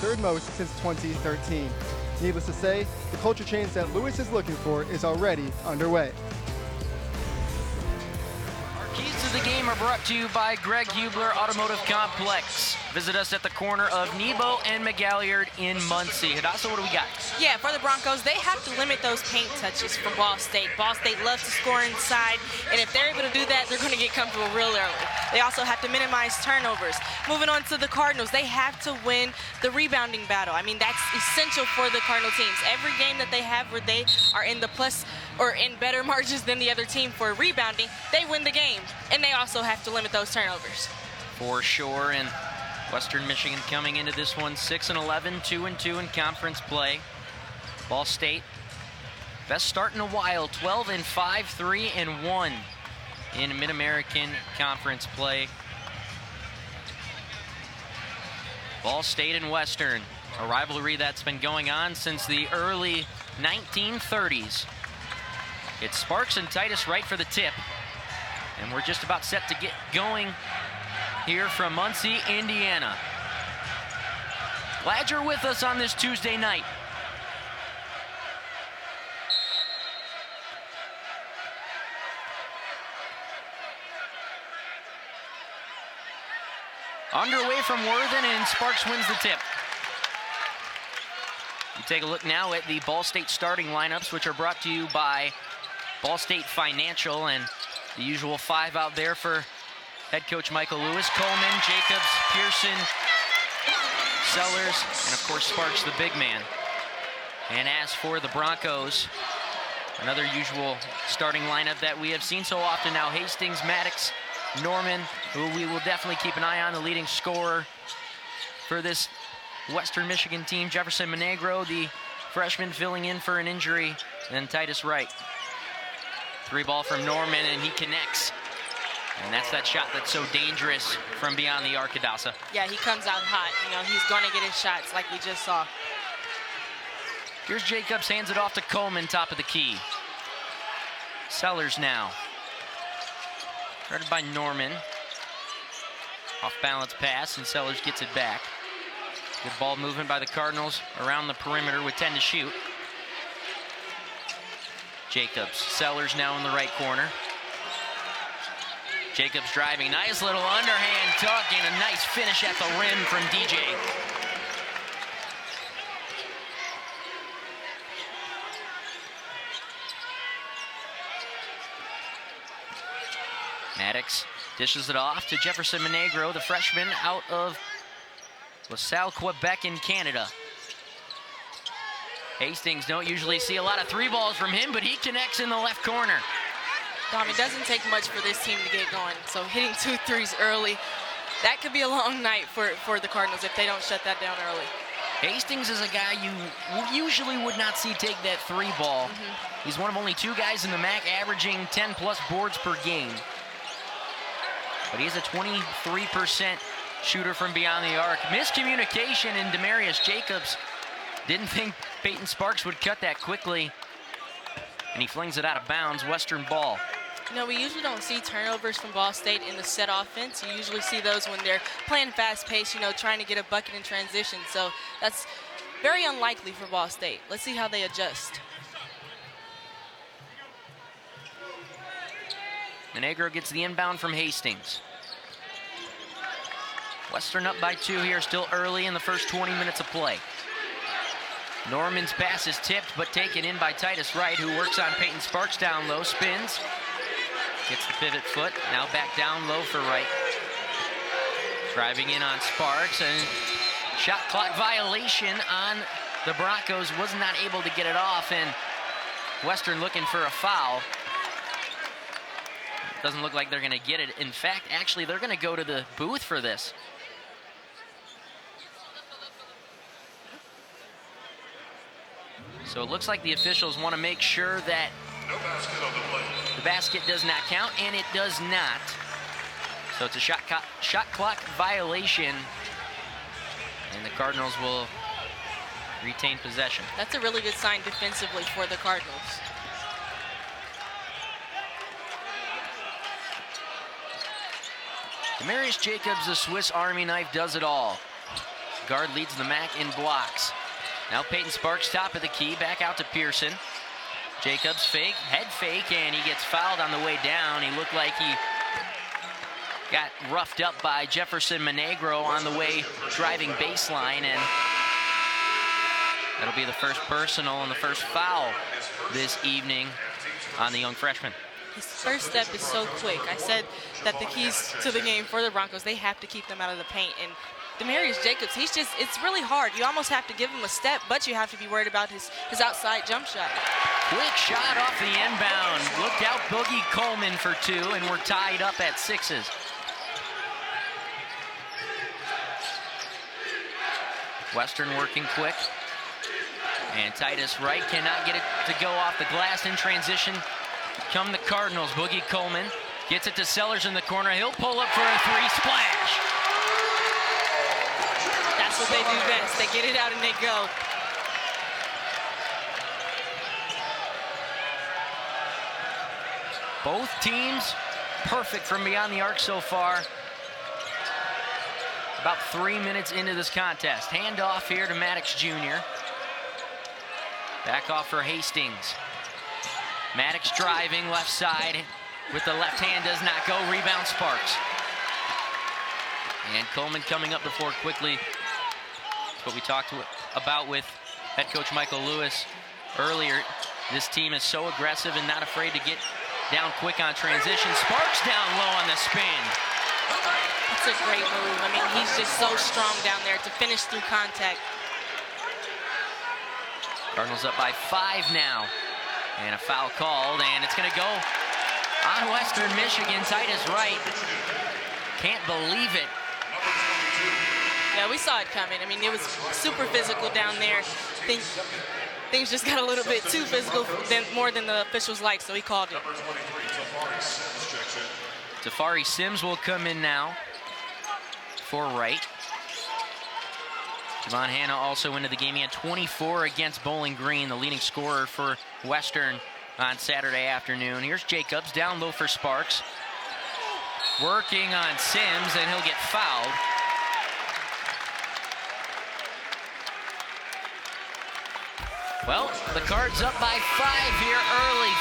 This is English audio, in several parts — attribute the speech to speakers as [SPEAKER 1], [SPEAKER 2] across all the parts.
[SPEAKER 1] third most since 2013. Needless to say, the culture change that Lewis is looking for is already underway.
[SPEAKER 2] Keys to the game are brought to you by Greg Hubler Automotive Complex. Visit us at the corner of Nebo and McGalliard in Muncie. Hadassah, what do we got?
[SPEAKER 3] Yeah, for the Broncos, they have to limit those paint touches from Ball State. Ball State loves to score inside, and if they're able to do that, they're going to get comfortable real early. They also have to minimize turnovers. Moving on to the Cardinals, they have to win the rebounding battle. I mean, that's essential for the Cardinal teams. Every game that they have where they are in the plus or in better margins than the other team for rebounding, they win the game. And they also have to limit those turnovers.
[SPEAKER 2] For sure, and Western Michigan coming into this one 6-11, 2-2 in conference play. Ball State, best start in a while, 12-5, 3-1 in Mid-American Conference play. Ball State and Western, a rivalry that's been going on since the early 1930s. It's Sparks and Titus Wright for the tip. And we're just about set to get going here from Muncie, Indiana. Glad you're with us on this Tuesday night. Underway from Worthen, and Sparks wins the tip. You take a look now at the Ball State starting lineups, which are brought to you by Ball State Financial, and the usual five out there for head coach Michael Lewis: Coleman, Jacobs, Pearson, Sellers, and of course Sparks, the big man. And as for the Broncos, another usual starting lineup that we have seen so often now: Hastings, Maddox, Norman, who we will definitely keep an eye on, the leading scorer for this Western Michigan team, Jefferson Monegro, the freshman filling in for an injury, and Titus Wright. Three ball from Norman, and he connects. And that's that shot that's so dangerous from beyond the arc, Hadassah.
[SPEAKER 3] Yeah, he comes out hot. You know, he's going to get his shots like we just saw.
[SPEAKER 2] Here's Jacobs, hands it off to Coleman, top of the key. Sellers now. Guarded by Norman. Off balance pass, and Sellers gets it back. Good ball movement by the Cardinals around the perimeter with 10 to shoot. Jacobs, Sellers now in the right corner. Jacobs driving, nice little underhand tuck, and a nice finish at the rim from DJ. Maddox dishes it off to Jefferson Monegro, the freshman out of LaSalle, Quebec in Canada. Hastings, don't usually see a lot of three balls from him, but he connects in the left corner.
[SPEAKER 3] Dom, it doesn't take much for this team to get going. So hitting 2 threes early, that could be a long night for the Cardinals if they don't shut that down early.
[SPEAKER 2] Hastings is a guy you usually would not see take that three ball. He's one of only 2 guys in the MAC averaging 10+ boards per game. But he's a 23% shooter from beyond the arc. Miscommunication in Demarius Jacobs. Didn't think Peyton Sparks would cut that quickly, and he flings it out of bounds. Western ball.
[SPEAKER 3] You know, we usually don't see turnovers from Ball State in the set offense. You usually see those when they're playing fast pace, you know, trying to get a bucket in transition. So that's very unlikely for Ball State. Let's see how they adjust.
[SPEAKER 2] Monegro gets the inbound from Hastings. Western up by 2 here, still early in the first 20 minutes of play. Norman's pass is tipped, but taken in by Titus Wright, who works on Peyton Sparks down low, spins, gets the pivot foot, now back down low for Wright. Driving in on Sparks, and shot clock violation on the Broncos, was not able to get it off, and Western looking for a foul. Doesn't look like they're gonna get it. In fact, actually, they're gonna go to the booth for this. So it looks like the officials want to make sure that the basket does not count, and it does not. So it's a shot clock violation, and the Cardinals will retain possession.
[SPEAKER 3] That's a really good sign defensively for the Cardinals.
[SPEAKER 2] Demarius Jacobs, the Swiss Army knife, does it all. guard leads the MAC in blocks. Now Peyton Sparks top of the key, back out to Pearson. Jacobs fake, head fake, and he gets fouled on the way down. He looked like he got roughed up by Jefferson Monegro on the way driving baseline, and that'll be the first personal and the first foul this evening on the young freshman.
[SPEAKER 3] His first step is so quick. I said that the keys to the game for the Broncos, they have to keep them out of the paint. And Demarius Jacobs, it's really hard. You almost have to give him a step, but you have to be worried about his outside jump shot.
[SPEAKER 2] Quick shot off the inbound. Look out, Boogie Coleman for two, and we're tied up at 6s. Western working quick. And Titus Wright cannot get it to go off the glass in transition. Come the Cardinals. Boogie Coleman gets it to Sellers in the corner. He'll pull up for a three. Splash!
[SPEAKER 3] That's what they do best. They get it out and they go.
[SPEAKER 2] Both teams perfect from beyond the arc so far. About 3 minutes into this contest. Handoff here to Maddox Jr. Back off for Hastings. Maddox driving left side with the left hand, does not go. Rebound Sparks. And Coleman coming up the floor quickly. That's what we talked about with head coach Michael Lewis earlier. This team is so aggressive and not afraid to get down quick on transition. Sparks down low on the spin.
[SPEAKER 3] It's a great move. I mean, he's just so strong down there to finish through contact.
[SPEAKER 2] Cardinals up by 5 now. And a foul called, and it's going to go on Western Michigan. Titus Wright. Can't believe it.
[SPEAKER 3] Yeah, we saw it coming. I mean, it was super physical down there. Things just got a little bit too physical, more than the officials liked, so he called it.
[SPEAKER 2] Tafari Sims will come in now for Wright. Javon Hanna also into the game. He had 24 against Bowling Green, the leading scorer for Western on Saturday afternoon. Here's Jacobs down low for Sparks. Working on Sims, and he'll get fouled. Well, the Cards up by 5 here early.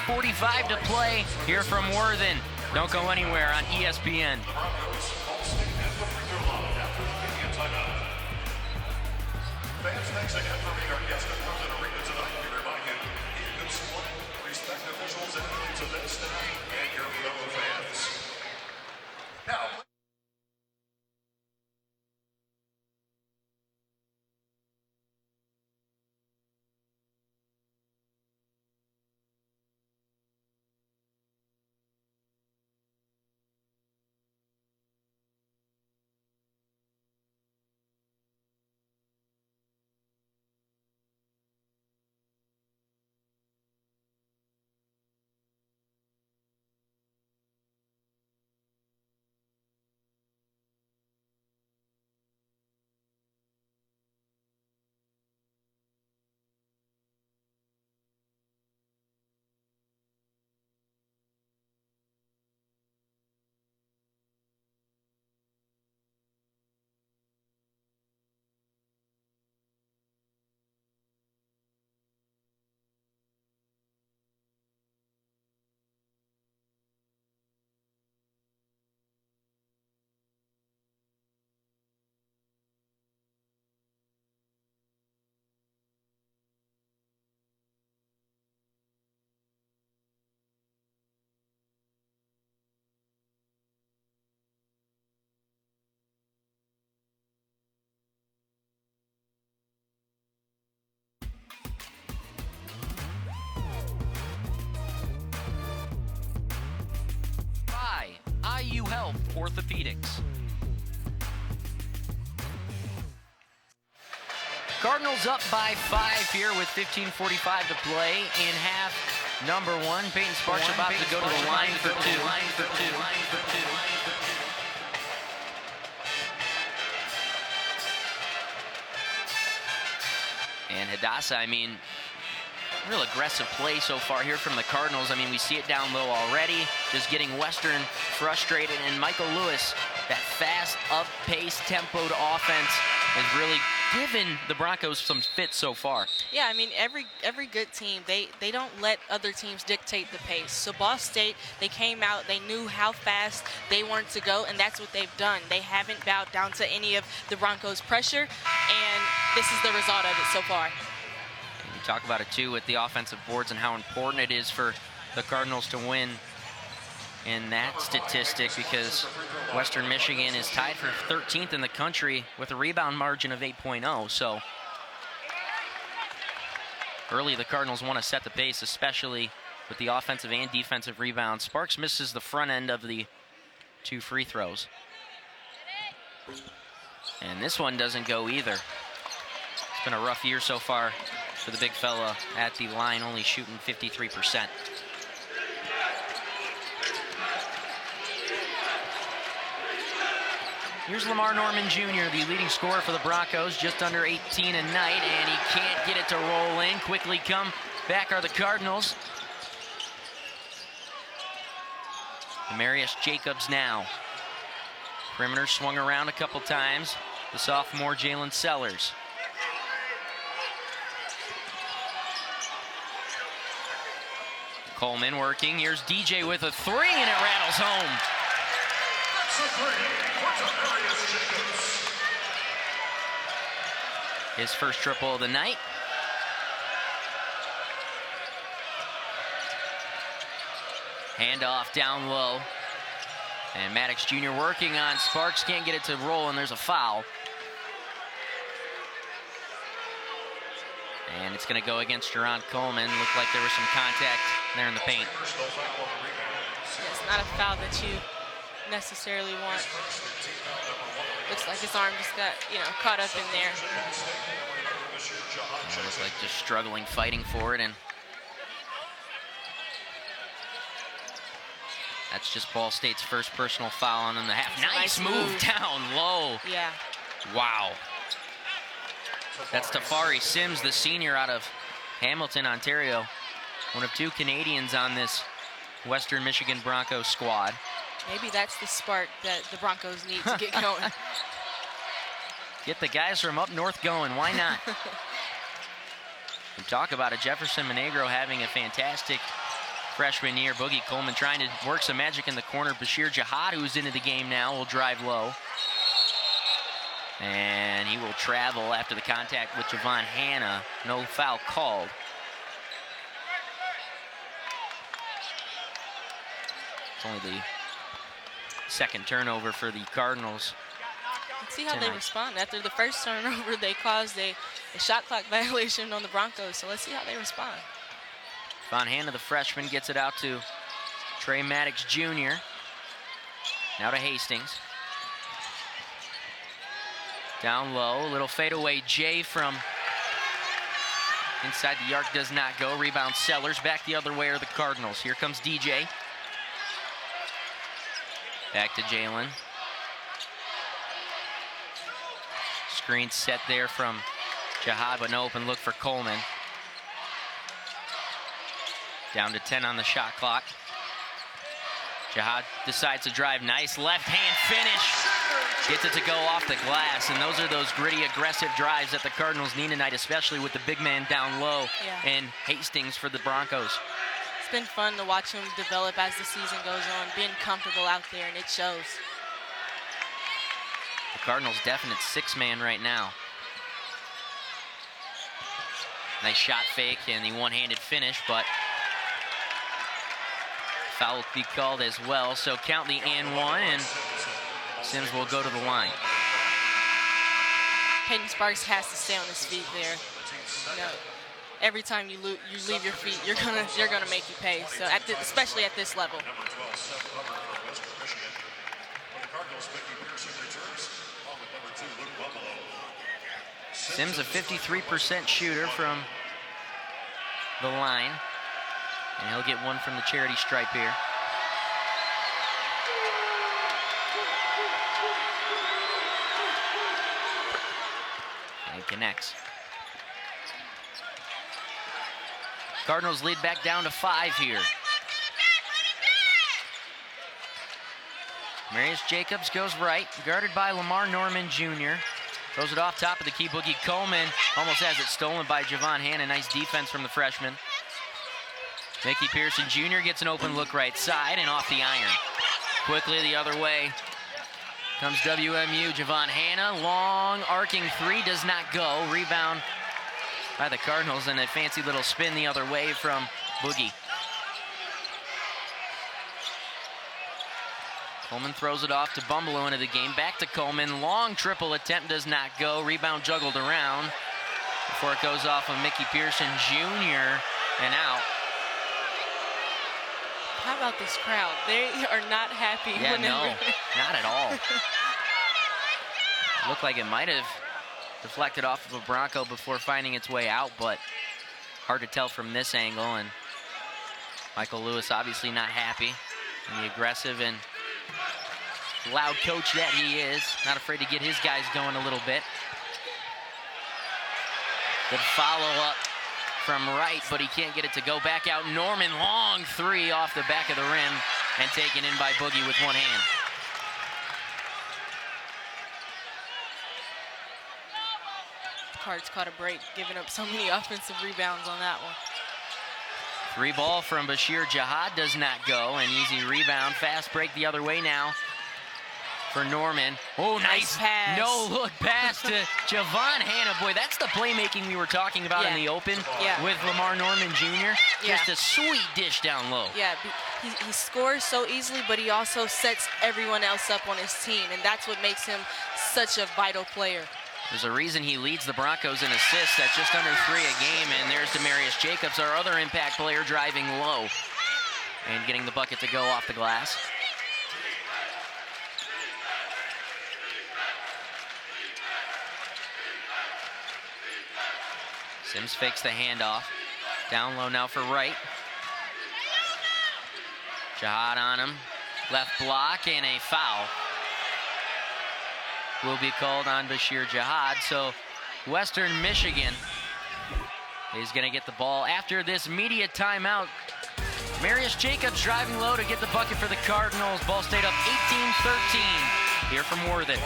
[SPEAKER 2] 15:45 to play here from Worthen. Don't go anywhere on ESPN.
[SPEAKER 4] Fans, thanks again for being our guest at Compton Arena tonight. We remind you, be a good sport, respect officials and to their staff and your fellow fans. Now.
[SPEAKER 2] IU Health Orthopedics. Cardinals up by 5 here with 15:45 to play in half number 1. Peyton Sparks about to go to the line for two. And Hadassah, I mean, real aggressive play so far here from the Cardinals. I mean, we see it down low already, just getting Western frustrated. And Michael Lewis, that fast, up-paced, tempoed offense has really given the Broncos some fits so far.
[SPEAKER 3] Yeah, I mean, every good team, they don't let other teams dictate the pace. So Ball State, they came out, they knew how fast they wanted to go, and that's what they've done. They haven't bowed down to any of the Broncos' pressure, and this is the result of it so far.
[SPEAKER 2] And you talk about it, too, with the offensive boards and how important it is for the Cardinals to win in that statistic, because Western Michigan is tied for 13th in the country with a rebound margin of 8.0. So early, the Cardinals want to set the pace, especially with the offensive and defensive rebounds. Sparks misses the front end of the 2 free throws. And this one doesn't go either. It's been a rough year so far for the big fella at the line, only shooting 53%. Here's Lamar Norman Jr., the leading scorer for the Broncos, just under 18 a night, and he can't get it to roll in. Quickly come back are the Cardinals. Demarius Jacobs now. Perimeter swung around a couple times. The sophomore Jalen Sellers. Coleman working. Here's DJ with a 3, and it rattles home. His first triple of the night. Handoff down low. And Maddox Jr. working on Sparks. Can't get it to roll, and there's a foul. And it's going to go against Jarron Coleman. Looked like there was some contact there in the paint.
[SPEAKER 3] Yeah, it's not a foul that you necessarily want. Looks like his arm just got, caught up in there.
[SPEAKER 2] It looks like just struggling, fighting for it, and that's just Ball State's first personal foul on them in the half. Nice move down low.
[SPEAKER 3] Yeah.
[SPEAKER 2] Wow. That's Tafari Sims, the senior out of Hamilton, Ontario. One of 2 Canadians on this Western Michigan Broncos squad.
[SPEAKER 3] Maybe that's the spark that the Broncos need to get going.
[SPEAKER 2] Get the guys from up north going. Why not? We talk about it. Jefferson Monegro having a fantastic freshman year. Boogie Coleman trying to work some magic in the corner. Bashir Jihad, who's into the game now, will drive low. And he will travel after the contact with Javon Hanna. No foul called. It's only the second turnover for the Cardinals.
[SPEAKER 3] Let's see how they respond. After the first turnover, they caused a shot clock violation on the Broncos. So let's see how they respond.
[SPEAKER 2] Von Hanna, the freshman, gets it out to Trey Maddox Jr. Now to Hastings. Down low, little fadeaway J from inside the arc, does not go. Rebound Sellers. Back the other way are the Cardinals. Here comes DJ. Back to Jalen. Screen set there from Jihad, but no open look for Coleman. Down to 10 on the shot clock. Jihad decides to drive. Nice left-hand finish. Gets it to go off the glass, and those are those gritty, aggressive drives that the Cardinals need tonight, especially with the big man down low and Hastings for the Broncos.
[SPEAKER 3] It's been fun to watch him develop as the season goes on, being comfortable out there, and it shows.
[SPEAKER 2] The Cardinals' definite 6-man right now. Nice shot fake and the one-handed finish, but foul will be called as well. So count the and 1, and Sims will go to the line.
[SPEAKER 3] Peyton Sparks has to stay on his feet there. Every time you leave your feet, you're gonna make you pay. So especially at this level.
[SPEAKER 2] Sims a 53% shooter from the line, and he'll get one from the charity stripe here. And connects. Cardinals lead back down to 5 here. Demarius Jacobs goes right, guarded by Lamar Norman Jr. Throws it off top of the key. Boogie Coleman almost has it stolen by Javon Hanna. Nice defense from the freshman. Mickey Pearson Jr. gets an open look right side and off the iron. Quickly the other way comes WMU. Javon Hanna, long arcing three, does not go. Rebound by the Cardinals and a fancy little spin the other way from Boogie. Coleman throws it off to Bumbelow into the game. Back to Coleman. Long triple attempt does not go. Rebound juggled around before it goes off of Mickey Pearson Jr. and out.
[SPEAKER 3] How about this crowd? They are not happy.
[SPEAKER 2] Yeah, no, not at all. Looked like it might have deflected off of a Bronco before finding its way out, but hard to tell from this angle. And Michael Lewis obviously not happy. And the aggressive and loud coach that he is, not afraid to get his guys going a little bit. Good follow-up from right, but he can't get it to go. Back out Norman, long three off the back of the rim and taken in by Boogie with one hand.
[SPEAKER 3] Cards caught a break, giving up so many offensive rebounds on that one.
[SPEAKER 2] Three ball from Bashir Jihad does not go. An easy rebound. Fast break the other way now for Norman. Oh, nice
[SPEAKER 3] pass.
[SPEAKER 2] No-look pass to Javon Hanna. Boy, that's the playmaking we were talking about in the open with Lamar Norman Jr. Just a sweet dish down low.
[SPEAKER 3] Yeah, he scores so easily, but he also sets everyone else up on his team, and that's what makes him such a vital player.
[SPEAKER 2] There's a reason he leads the Broncos in assists at just under 3 a game, and there's Demarius Jacobs, our other impact player, driving low and getting the bucket to go off the glass. Sims fakes the handoff. Down low now for Wright. Jihad on him. Left block and a foul will be called on Bashir Jihad. So Western Michigan is going to get the ball after this media timeout. Marius Jacobs driving low to get the bucket for the Cardinals. Ball State up 18-13 here from Worthing.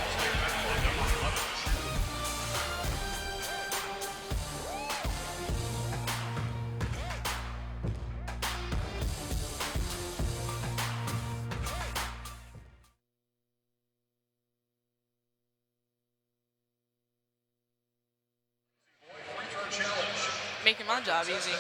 [SPEAKER 3] Making my job easy.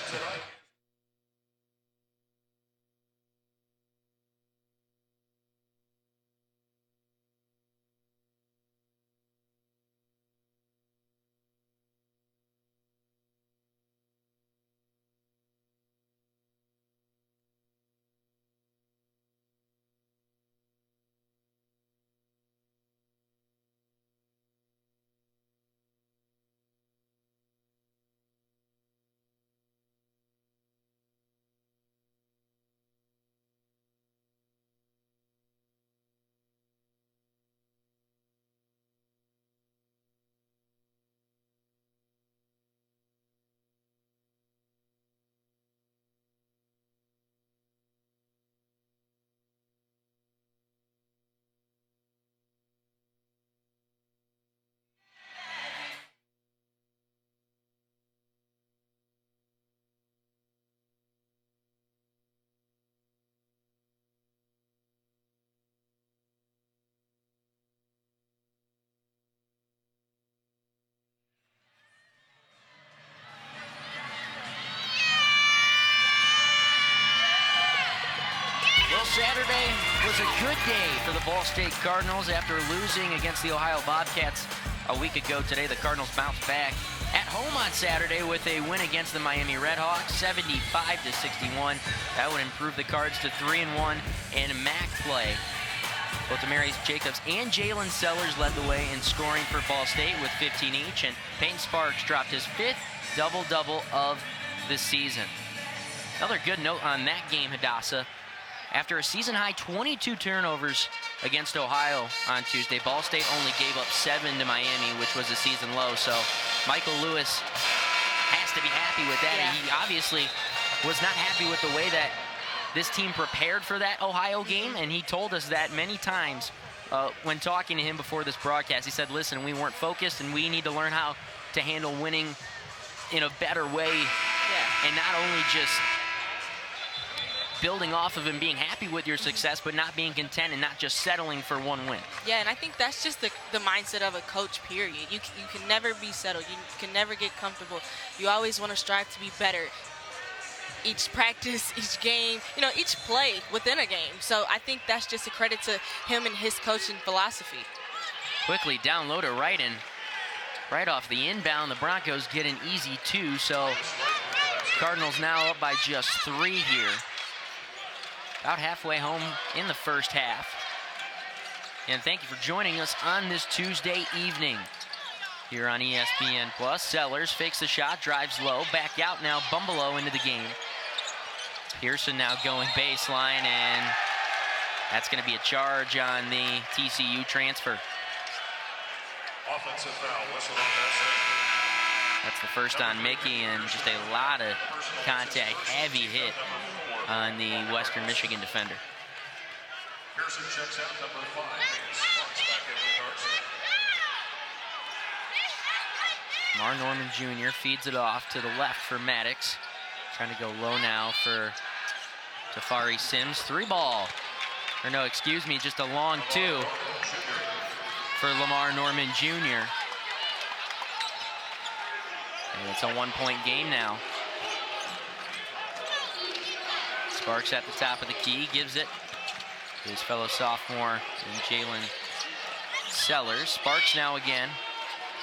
[SPEAKER 2] Saturday was a good day for the Ball State Cardinals after losing against the Ohio Bobcats a week ago. Today, the Cardinals bounced back at home on Saturday with a win against the Miami Redhawks, 75-61. That would improve the Cards to 3-1 in MAC play. Both Demarius Jacobs and Jalen Sellers led the way in scoring for Ball State with 15 each, and Peyton Sparks dropped his 5th double-double of the season. Another good note on that game, Hadassah. After a season-high 22 turnovers against Ohio on Tuesday, Ball State only gave up 7 to Miami, which was a season low. So Michael Lewis has to be happy with that. Yeah. He obviously was not happy with the way that this team prepared for that Ohio game, and he told us that many times when talking to him before this broadcast, he said, listen, we weren't focused and we need to learn how to handle winning in a better way.
[SPEAKER 3] Yeah.
[SPEAKER 2] And not only just building off of and being happy with your success, but not being content and not just settling for one win.
[SPEAKER 3] Yeah, and I think that's just the mindset of a coach, period. You can never be settled. You can never get comfortable. You always want to strive to be better. Each practice, each game, you know, each play within a game. So I think that's just a credit to him and his coaching philosophy.
[SPEAKER 2] Quickly down low to right, and right off the inbound, the Broncos get an easy 2. So Cardinals now up by just 3 here. About halfway home in the first half. And thank you for joining us on this Tuesday evening here on ESPN+. Sellers fakes the shot, drives low, back out now, Bumbelow into the game. Pearson now going baseline, and that's going to be a charge on the TCU transfer.
[SPEAKER 4] Offensive foul, whistle on that.
[SPEAKER 2] That's the first on Mickey, and just a lot of contact, heavy hit on the Western Michigan defender.
[SPEAKER 4] Pearson checks out, number 5. Sparks back in with Carson.
[SPEAKER 2] Mar Norman Jr. feeds it off to the left for Maddox. Trying to go low now for Tafari Sims. 3 ball. Or no, excuse me, just a long 2 for Lamar Norman Jr. And it's a 1-point game now. Sparks at the top of the key, gives it to his fellow sophomore Jalen Sellers. Sparks now again.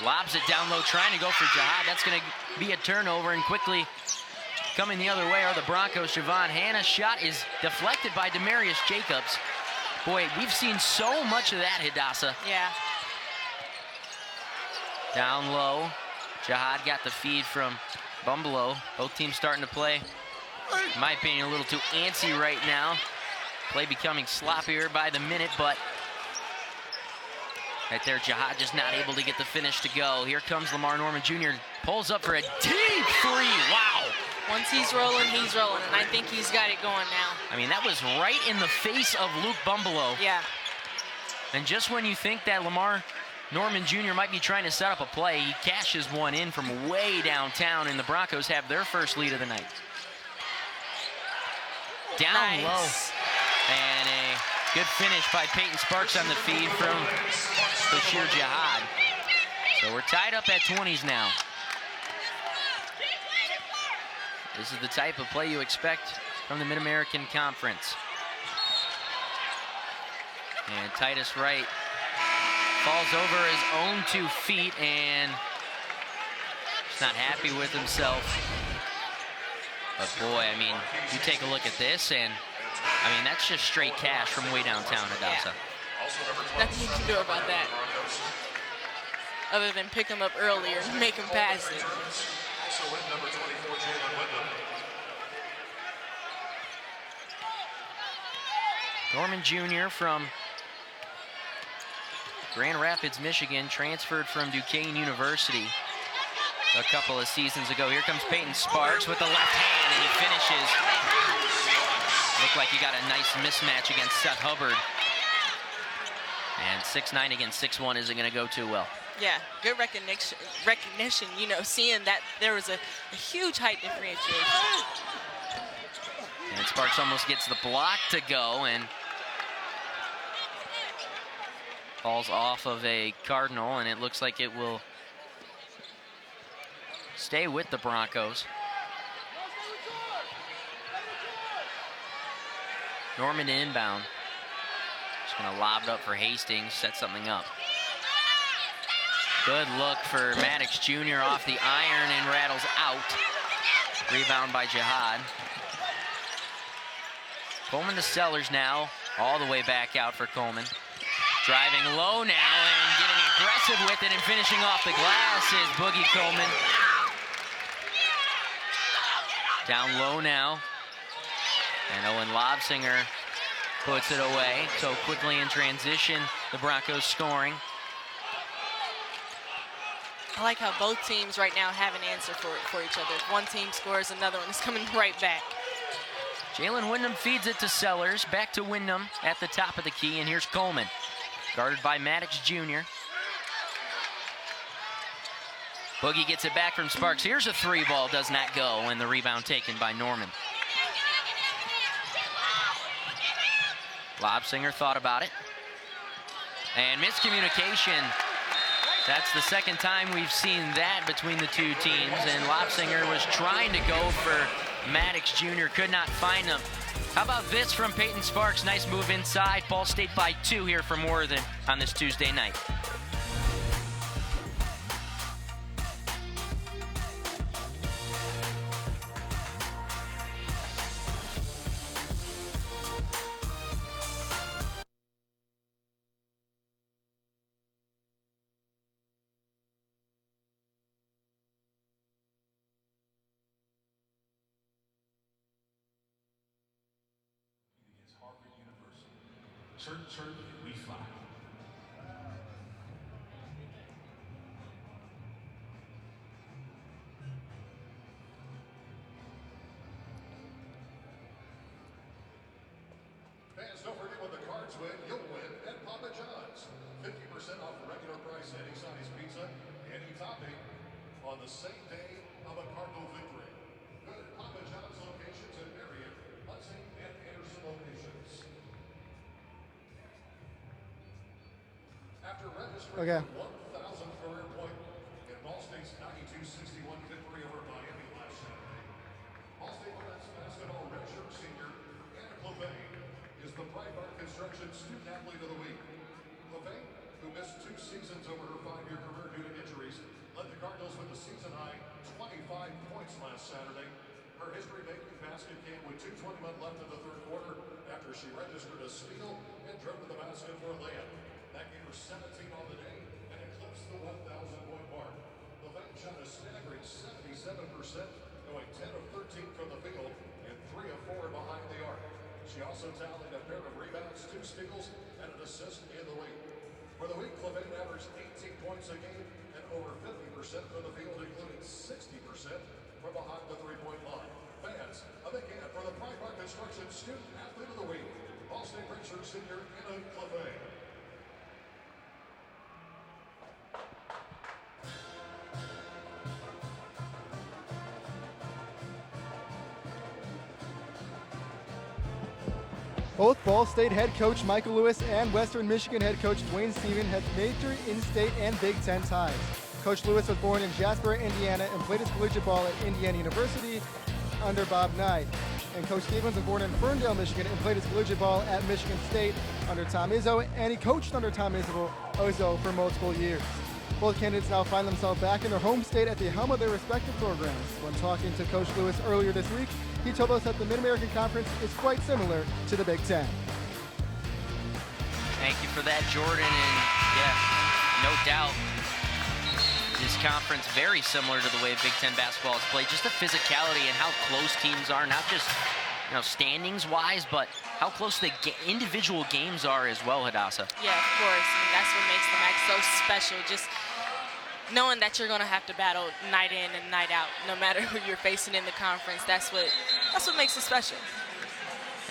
[SPEAKER 2] Lobs it down low, trying to go for Jihad. That's going to be a turnover, and quickly coming the other way are the Broncos. Javon Hanna's shot is deflected by Demarius Jacobs. Boy, we've seen so much of that, Hadassah.
[SPEAKER 3] Yeah.
[SPEAKER 2] Down low, Jihad got the feed from Bumbelow. Both teams starting to play, in my opinion, a little too antsy right now. Play becoming sloppier by the minute, but right there, Jihad just not able to get the finish to go. Here comes Lamar Norman Jr. Pulls up for a deep 3. Wow.
[SPEAKER 3] Once he's rolling, and I think he's got it going now.
[SPEAKER 2] I mean, that was right in the face of Luke Bumbelow.
[SPEAKER 3] Yeah.
[SPEAKER 2] And just when you think that Lamar Norman Jr. might be trying to set up a play, he cashes one in from way downtown, and the Broncos have their first lead of the night. Down low. And a good finish by Peyton Sparks on the feed from Bashir Jihad. So we're tied up at 20s now. This is the type of play you expect from the Mid-American Conference. And Titus Wright falls over his own 2 feet and he's not happy with himself. But boy, I mean, you take a look at this, and I mean, that's just straight cash from way downtown, Hadassah.
[SPEAKER 3] Yeah. Nothing you can do about that, other than pick him up earlier and make him pass it.
[SPEAKER 4] Also in number 24, Jalen Wyndham.
[SPEAKER 2] Norman Jr. from Grand Rapids, Michigan, transferred from Duquesne University a couple of seasons ago. Here comes Peyton Sparks with the left hand, and he finishes. Looked like he got a nice mismatch against Seth Hubbard. And 6'9" against 6'1" isn't going to go too well.
[SPEAKER 3] Yeah, good recognition, you know, seeing that there was a huge height differentiation.
[SPEAKER 2] And Sparks almost gets the block to go, and falls off of a Cardinal, and it looks like it will stay with the Broncos. Norman to inbound. Just gonna lob it up for Hastings, set something up. Good look for Maddox Jr. off the iron and rattles out. Rebound by Jihad. Coleman to Sellers now, all the way back out for Coleman. Driving low now and getting aggressive with it and finishing off the glass is Boogie Coleman. Down low now. And Owen Lobsinger puts it away. So quickly in transition, the Broncos scoring.
[SPEAKER 3] I like how both teams right now have an answer for each other. If one team scores, another one is coming right back.
[SPEAKER 2] Jalen Wyndham feeds it to Sellers. Back to Wyndham at the top of the key, and here's Coleman. guarded by Maddox Jr. Boogie gets it back from Sparks. Here's a three ball, does not go, and the rebound taken by Norman. Lobsinger thought about it. And miscommunication. That's the second time we've seen that between the two teams. And Lobsinger was trying to go for Maddox Jr., could not find him. How about this from Peyton Sparks? Nice move inside. Ball State by 2 here for Worthing on this Tuesday night.
[SPEAKER 4] Turn, we fly. Fans, don't forget when the Cards win, you'll win at Papa John's. 50% off regular price any size pizza, any topping on the same day of a Cardinal victory. Good Papa John's locations in Marion, Hudson, and Anderson locations. After registering 1,000 career point in Ball State's 92-61 victory over Miami last Saturday, Ball State women's basketball redshirt senior Anna Clavey is the Breitbart Construction Student Athlete of the Week. Clavey, who missed 2 seasons over her 5-year career due to injuries, led the Cardinals with a season-high 25 points last Saturday. Her history-making basket came with 2:21 left in the third quarter after she registered a steal and drove to the basket for a layup. That gave her 17 on the day and eclipsed the 1,000-point mark. Levine shot a staggering 77%, going 10 of 13 from the field and 3 of 4 behind the arc. She also tallied a pair of rebounds, 2 steals, and an assist in the week. For the week, Levine averaged 18 points a game and over 50% from the field, including 60% from behind the three-point line. Fans, a big hand for the Breitbart Construction Student Athlete of the Week, Ball State redshirt senior Anna Clavey.
[SPEAKER 1] Both Ball State head coach Michael Lewis and Western Michigan head coach Dwayne Stevens have major in-state and Big Ten ties. Coach Lewis was born in Jasper, Indiana, and played his collegiate ball at Indiana University under Bob Knight. And Coach Stevens was born in Ferndale, Michigan, and played his collegiate ball at Michigan State under Tom Izzo, and he coached under Tom Izzo for multiple years. Both candidates now find themselves back in their home state at the helm of their respective programs. When talking to Coach Lewis earlier this week, he told us that the Mid-American Conference is quite similar to the Big Ten.
[SPEAKER 2] Thank you for that, Jordan, and yeah, no doubt, this conference very similar to the way Big Ten basketball is played. Just the physicality and how close teams are, not just standings-wise, but how close the individual games are as well, Hadassah.
[SPEAKER 3] Yeah, of course. I mean, that's what makes the MAC so special. Just knowing that you're going to have to battle night in and night out, no matter who you're facing in the conference. That's what makes it special.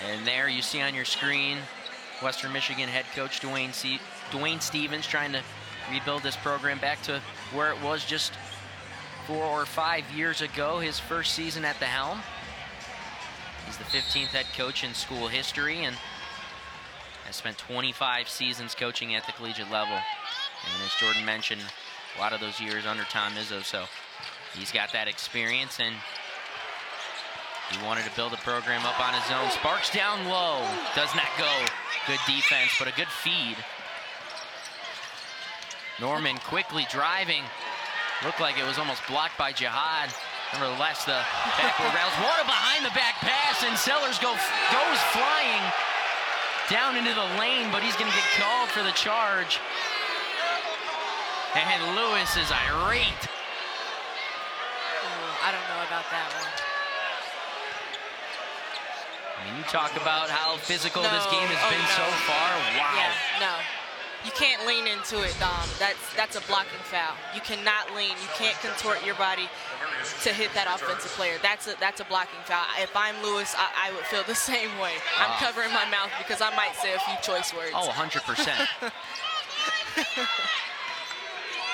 [SPEAKER 2] And there you see on your screen, Western Michigan head coach Dwayne Stevens trying to rebuild this program back to where it was just 4 or 5 years ago, his first season at the helm. He's the 15th head coach in school history and has spent 25 seasons coaching at the collegiate level. And as Jordan mentioned, a lot of those years under Tom Izzo, so he's got that experience, and he wanted to build a program up on his own. Sparks down low, does not go. Good defense, but a good feed. Norman quickly driving. Looked like it was almost blocked by Jihad. Nevertheless, the backward rails. What a behind-the-back pass, and Sellers goes flying down into the lane, but he's going to get called for the charge. And Lewis is irate.
[SPEAKER 3] I don't know about that one.
[SPEAKER 2] I mean, you talk about how physical this game has been so far. Wow.
[SPEAKER 3] Yeah, no. You can't lean into it, Dom. That's a blocking foul. You cannot lean. You can't contort your body to hit that offensive player. That's a blocking foul. If I'm Lewis, I would feel the same way. I'm covering my mouth because I might say a few choice words.
[SPEAKER 2] Oh, 100%.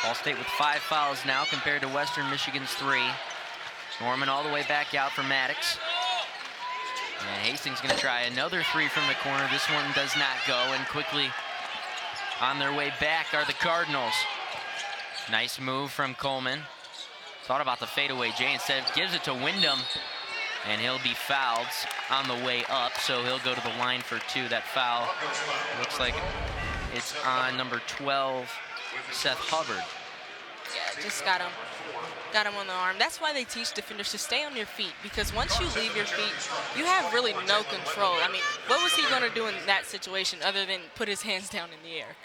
[SPEAKER 2] Ball State with 5 fouls now compared to Western Michigan's 3. Norman all the way back out for Maddox. And Hastings going to try another 3 from the corner. This one does not go, and quickly on their way back are the Cardinals. Nice move from Coleman. Thought about the fadeaway J, instead gives it to Wyndham, and he'll be fouled on the way up, so he'll go to the line for 2. That foul looks like it's on number 12, Seth Hubbard.
[SPEAKER 3] Yeah, just got him on the arm. That's why they teach defenders to stay on your feet, because once you leave your feet, you have really no control. I mean, what was he going to do in that situation other than put his hands down in the air?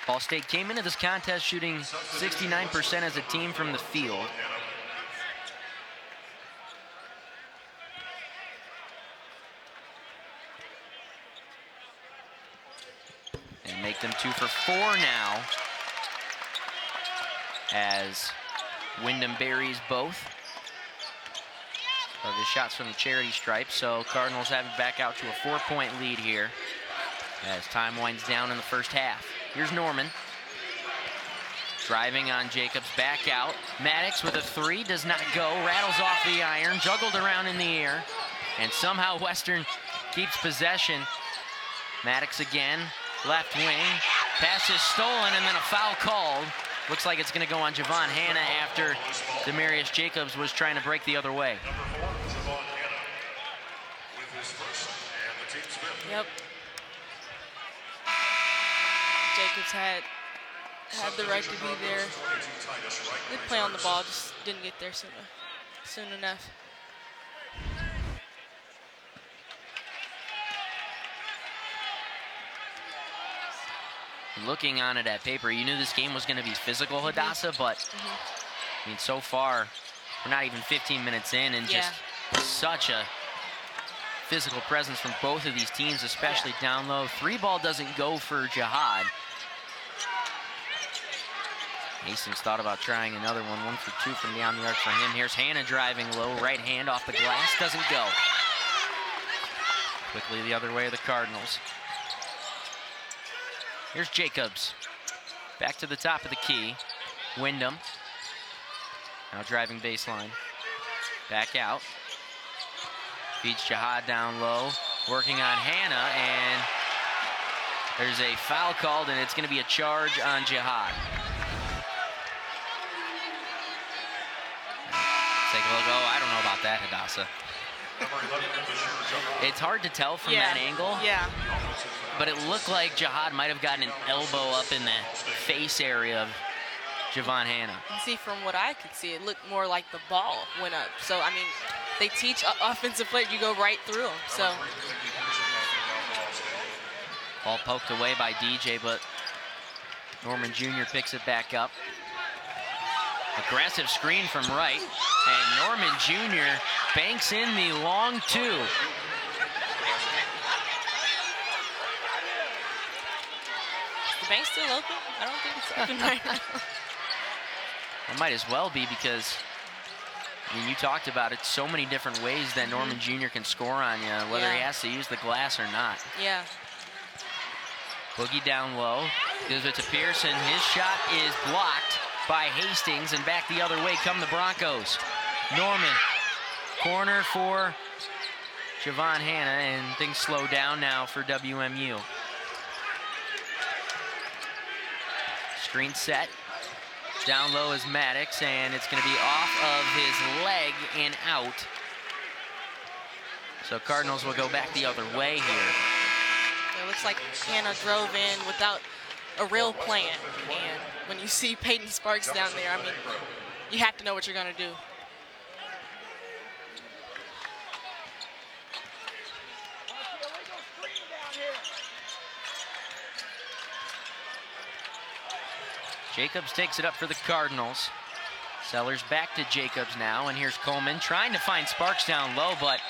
[SPEAKER 2] Ball State came into this contest shooting 69% as a team from the field. And make them 2 for 4 now, as Wyndham buries both of his shots from the charity stripe. So Cardinals have it back out to a 4-point lead here as time winds down in the first half. Here's Norman driving on Jacobs, back out. Maddox with a 3, does not go, rattles off the iron, juggled around in the air, and somehow Western keeps possession. Maddox again, left wing, pass is stolen, and then a foul called. Looks like it's going to go on Javon Hanna after Demarius Jacobs was trying to break the other way.
[SPEAKER 3] Yep. Jacobs had the right to be there. Good play on the ball, just didn't get there soon enough.
[SPEAKER 2] Looking on it at paper, you knew this game was going to be physical, Hadassah, but I mean, so far, we're not even 15 minutes in, and just such a physical presence from both of these teams, especially down low. 3-ball doesn't go for Jihad. Hastings thought about trying another one. 1 for 2 from down the arc for him. Here's Hanna driving low, right hand off the glass, doesn't go. Quickly the other way of the Cardinals. Here's Jacobs, back to the top of the key. Wyndham, now driving baseline, back out. Feeds Jihad down low, working on Hanna, and there's a foul called, and it's going to be a charge on Jihad. Let's take a look. Oh, I don't know about that, Hadassah. It's hard to tell from that angle.
[SPEAKER 3] Yeah.
[SPEAKER 2] But it looked like Jihad might have gotten an elbow up in the face area of Javon Hanna.
[SPEAKER 3] And see, from what I could see, it looked more like the ball went up. So, I mean, they teach offensive players, you go right through them. So.
[SPEAKER 2] Ball poked away by DJ, but Norman Jr. picks it back up. Aggressive screen from right, and Norman Jr. banks in the long 2.
[SPEAKER 3] Is the bank still open? I don't think it's open right now.
[SPEAKER 2] It might as well be, because I mean, you talked about it, so many different ways that Norman Jr. can score on you, whether he has to use the glass or not.
[SPEAKER 3] Yeah.
[SPEAKER 2] Boogie down low, gives it to Pearson. His shot is blocked by Hastings, and back the other way come the Broncos. Norman, corner for Javon Hanna, and things slow down now for WMU. Screen set. Down low is Maddox, and it's going to be off of his leg and out. So Cardinals will go back the other way here.
[SPEAKER 3] It looks like Hanna drove in without a real plan. And when you see Peyton Sparks down there, I mean, you have to know what you're going to do.
[SPEAKER 2] Jacobs takes it up for the Cardinals. Sellers back to Jacobs now, and here's Coleman trying to find Sparks down low, but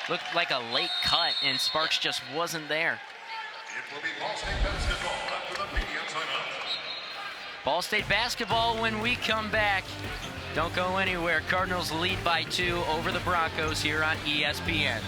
[SPEAKER 2] looked like a late cut, and Sparks just wasn't there.
[SPEAKER 4] It will be Ball State basketball after the media timeout.
[SPEAKER 2] Ball State basketball when we come back. Don't go anywhere. Cardinals lead by 2 over the Broncos here on ESPN.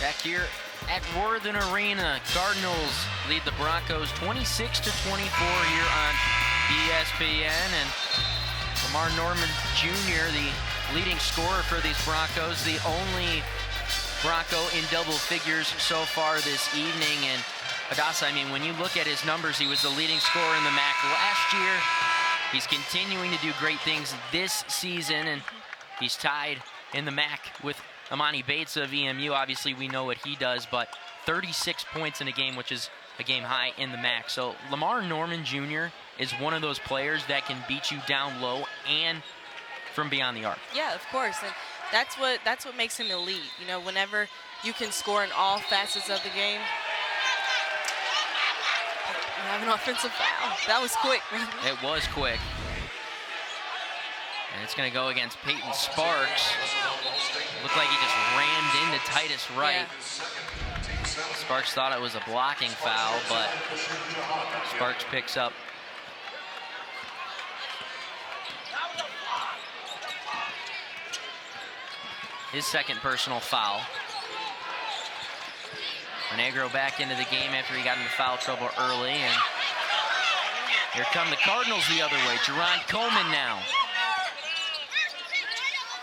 [SPEAKER 2] Back here at Worthen Arena, Cardinals lead the Broncos 26-24 here on ESPN. And Lamar Norman Jr., the leading scorer for these Broncos, the only Bronco in double figures so far this evening. And Hadassah, I mean, when you look at his numbers, he was the leading scorer in the MAC last year. He's continuing to do great things this season, and he's tied in the MAC with Amani Bates of EMU. Obviously, we know what he does, but 36 points in a game, which is a game high in the MAC. So Lamar Norman Jr. is one of those players that can beat you down low and from beyond the arc. Yeah,
[SPEAKER 3] of course, and that's what makes him elite. You know, whenever you can score in all facets of the game. We have an offensive foul. That was quick.
[SPEAKER 2] It was quick. And it's going to go against Peyton Sparks. Looked like he just rammed into Titus Wright. Yeah. Sparks thought it was a blocking foul, but Sparks picks up his second personal foul. Monegro back into the game after he got into foul trouble early, and here come the Cardinals the other way. JARRON Coleman now.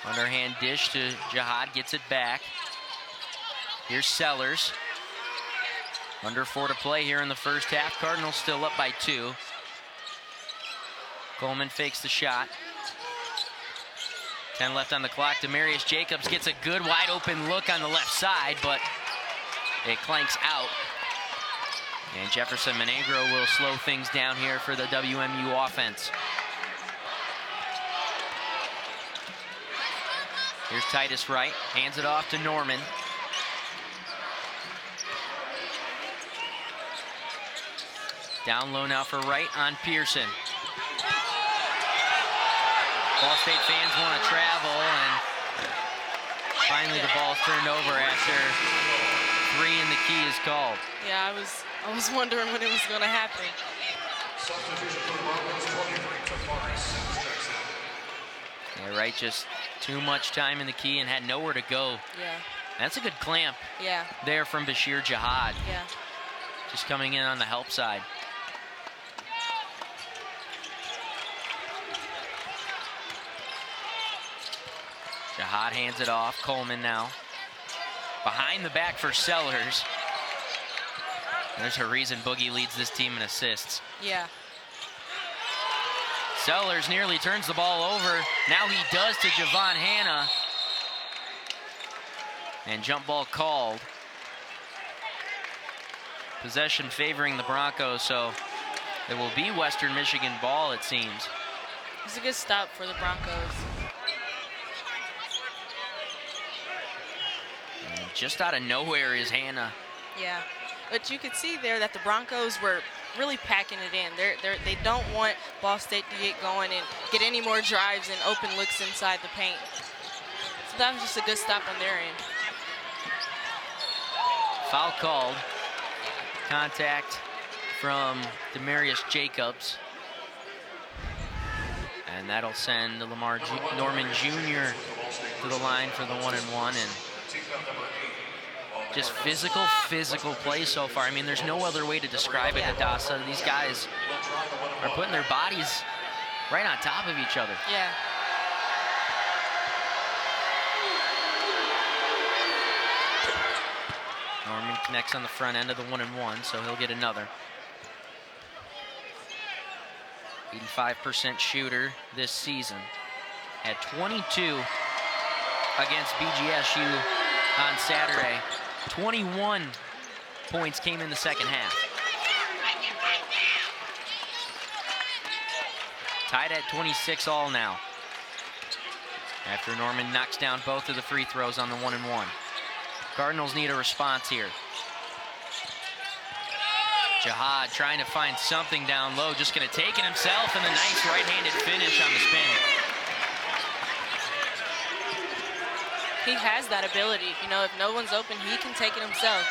[SPEAKER 2] Underhand dish to Jihad, gets it back. Here's Sellers. Under 4 to play here in the first half. Cardinals still up by 2. Coleman fakes the shot. 10 left on the clock. Demarius Jacobs gets a good wide open look on the left side, but it clanks out. And Jefferson Monegro will slow things down here for the WMU offense. Here's Titus Wright, hands it off to Norman. Down low now for Wright on Pearson. Ball State fans want to travel, and finally the ball's turned over after 3 and the key is called.
[SPEAKER 3] Yeah, I was wondering when it was going to happen.
[SPEAKER 2] Yeah, Wright just too much time in the key and had nowhere to go.
[SPEAKER 3] Yeah.
[SPEAKER 2] That's a good clamp.
[SPEAKER 3] Yeah.
[SPEAKER 2] There from Bashir Jihad.
[SPEAKER 3] Yeah.
[SPEAKER 2] Just coming in on the help side. Jihad hands it off. Coleman now. Behind the back for Sellers. There's a reason Boogie leads this team in assists.
[SPEAKER 3] Yeah.
[SPEAKER 2] Sellers nearly turns the ball over. Now he does to Javon Hanna. And jump ball called. Possession favoring the Broncos, so it will be Western Michigan ball, it seems.
[SPEAKER 3] It's a good stop for the Broncos.
[SPEAKER 2] And just out of nowhere is Hanna.
[SPEAKER 3] Yeah, but you could see there that the Broncos were really packing it in. They don't want Ball State to get going and get any more drives and open looks inside the paint. So that was just a good stop on their end.
[SPEAKER 2] Foul called. Contact from Demarius Jacobs. And that'll send Norman Jr. to the line for the 1-and-1. And just physical play so far. I mean, there's no other way to describe it, Hadassah. These guys are putting their bodies right on top of each other.
[SPEAKER 3] Yeah.
[SPEAKER 2] Norman connects on the front end of the 1-and-1, so he'll get another. 85% shooter this season. Had 22 against BGSU on Saturday. 21 points came in the second half. Tied at 26 all now. After Norman knocks down both of the free throws on the 1-and-1. Cardinals need a response here. Jihad trying to find something down low, just going to take it himself, and a nice right-handed finish on the spin.
[SPEAKER 3] He has that ability. You know, if no one's open, he can take it himself.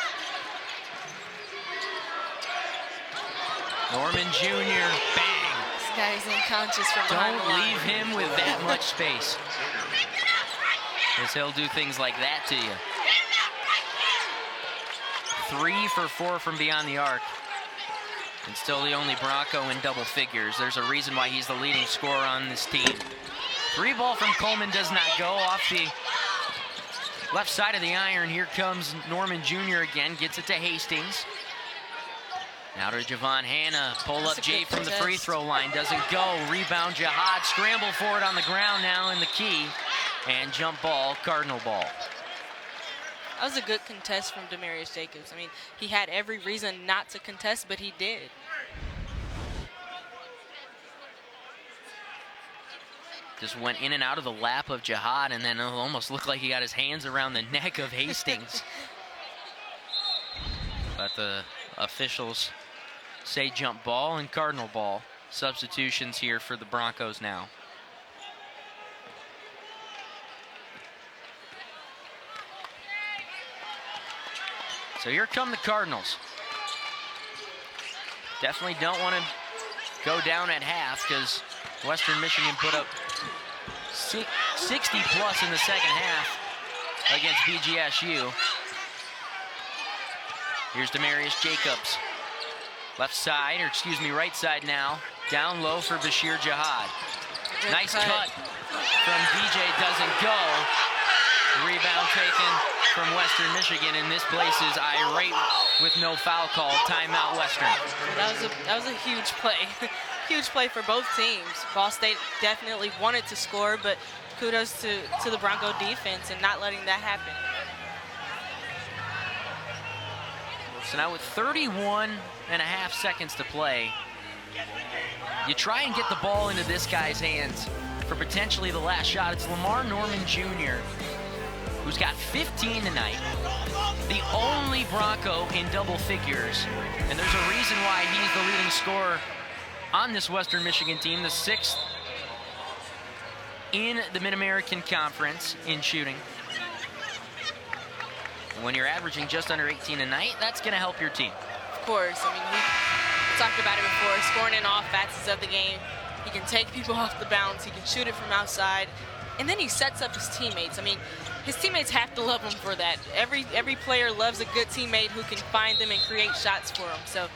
[SPEAKER 2] Norman Jr., bang.
[SPEAKER 3] This guy is unconscious from behind the line.
[SPEAKER 2] Don't leave him with that much space, because he'll do things like that to you. 3 for 4 from beyond the arc. And still the only Bronco in double figures. There's a reason why he's the leading scorer on this team. 3 ball from Coleman does not go off the left side of the iron. Here comes Norman Jr. again, gets it to Hastings. Now to Javon Hanna, pull up Jay from the free throw line, doesn't go. Rebound Jihad, scramble for it on the ground now in the key. And jump ball, Cardinal ball.
[SPEAKER 3] That was a good contest from Demarius Jacobs. I mean, he had every reason not to contest, but he did.
[SPEAKER 2] Just went in and out of the lap of Jihad, and then it almost looked like he got his hands around the neck of Hastings. But the officials say jump ball and Cardinal ball. Substitutions here for the Broncos now. So here come the Cardinals. Definitely don't want to go down at half because Western Michigan put up 60 plus in the second half against BGSU. Here's Demarius Jacobs. Left side, or excuse me, right side now. Down low for Bashir Jihad. Nice cut from DJ, doesn't go. Rebound taken from Western Michigan, and this place is irate with no foul call. Timeout Western.
[SPEAKER 3] That was a huge play. Huge play for both teams. Ball State definitely wanted to score, but kudos to the Bronco defense and not letting that happen.
[SPEAKER 2] So now with 31 and a half seconds to play, you try and get the ball into this guy's hands for potentially the last shot. It's Lamar Norman Jr., who's got 15 tonight, the only Bronco in double figures, and there's a reason why he's the leading scorer on this Western Michigan team, the 6th in the Mid-American Conference in shooting. When you're averaging just under 18 a night, that's going to help your team.
[SPEAKER 3] Of course. I mean, we talked about it before. Scoring in all facets of the game. He can take people off the bounce. He can shoot it from outside. And then he sets up his teammates. I mean, his teammates have to love him for that. Every player loves a good teammate who can find them and create shots for him. So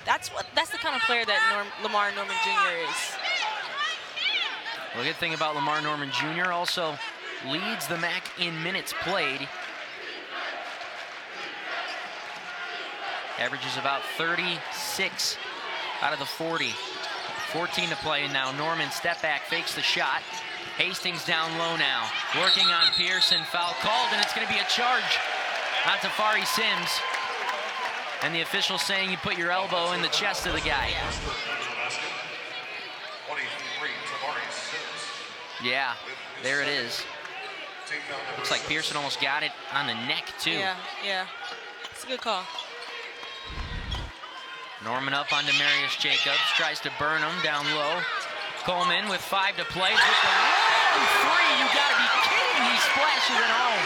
[SPEAKER 3] that's the kind of player that Lamar Norman Jr. is.
[SPEAKER 2] Well, the good thing about Lamar Norman Jr. also leads the MAC in minutes played. Averages about 36 out of the 40. 14 to play now. Norman step back, fakes the shot. Hastings down low now. Working on Pearson, foul called, and it's going to be a charge on Tafari Sims. And the official saying you put your elbow in the chest of the guy. Yeah, there it is. Looks like Pearson almost got it on the neck, too.
[SPEAKER 3] Yeah. It's a good call.
[SPEAKER 2] Norman up on Demarius Jacobs, tries to burn him down low. Coleman with 5 to play. With the long three, you gotta be kidding, he splashes it home.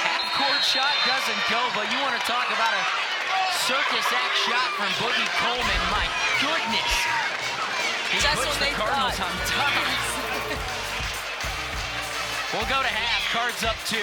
[SPEAKER 2] Half-court shot doesn't go, but you want to talk about a circus act shot from Boogie Coleman. My goodness. He puts the Cardinals on top. We'll go to half, Cards up 2.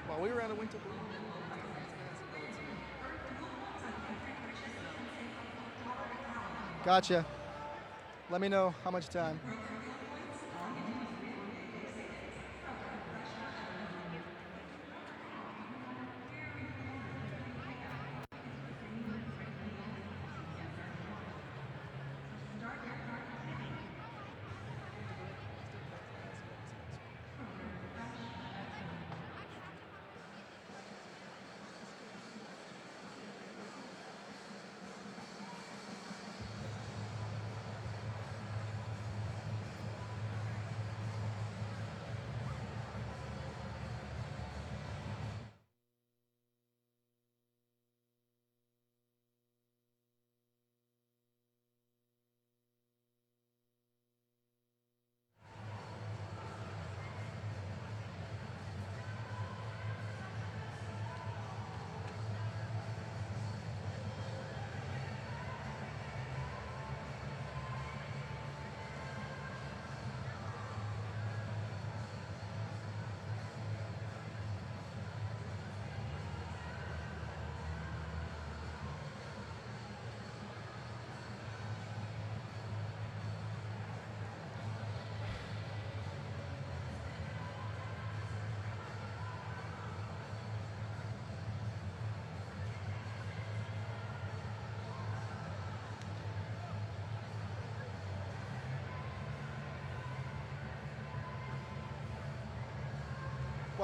[SPEAKER 1] While we were at a winter. Gotcha. Let me know how much time.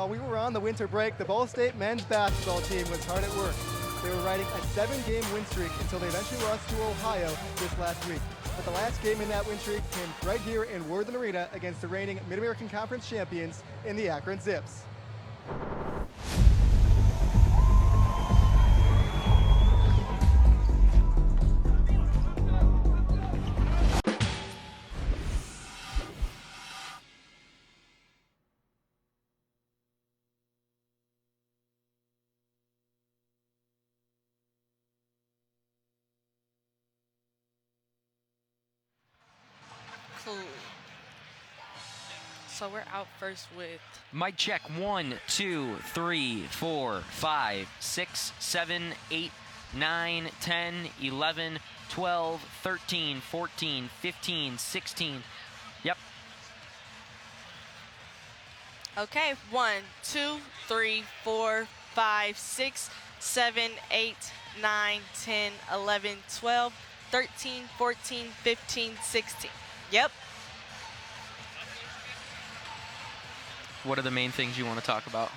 [SPEAKER 1] While we were on the winter break, the Ball State men's basketball team was hard at work. They were riding a 7-game win streak until they eventually lost to Ohio this last week. But the last game in that win streak came right here in Worthen Arena against the reigning Mid-American Conference champions in the Akron Zips.
[SPEAKER 3] Cool. So we're out first with
[SPEAKER 2] Mic check. 1, 2, 3, 4, 5, 6, 7, 8, 9, 10, 11, 12, 13, 14, 15, 16. Yep.
[SPEAKER 3] okay. 1, 2, 3, 4, 5, 6, 7, 8, 9, 10, 11, 12, 13, 14, 15, 16. Yep.
[SPEAKER 2] What are the main things you want to talk about?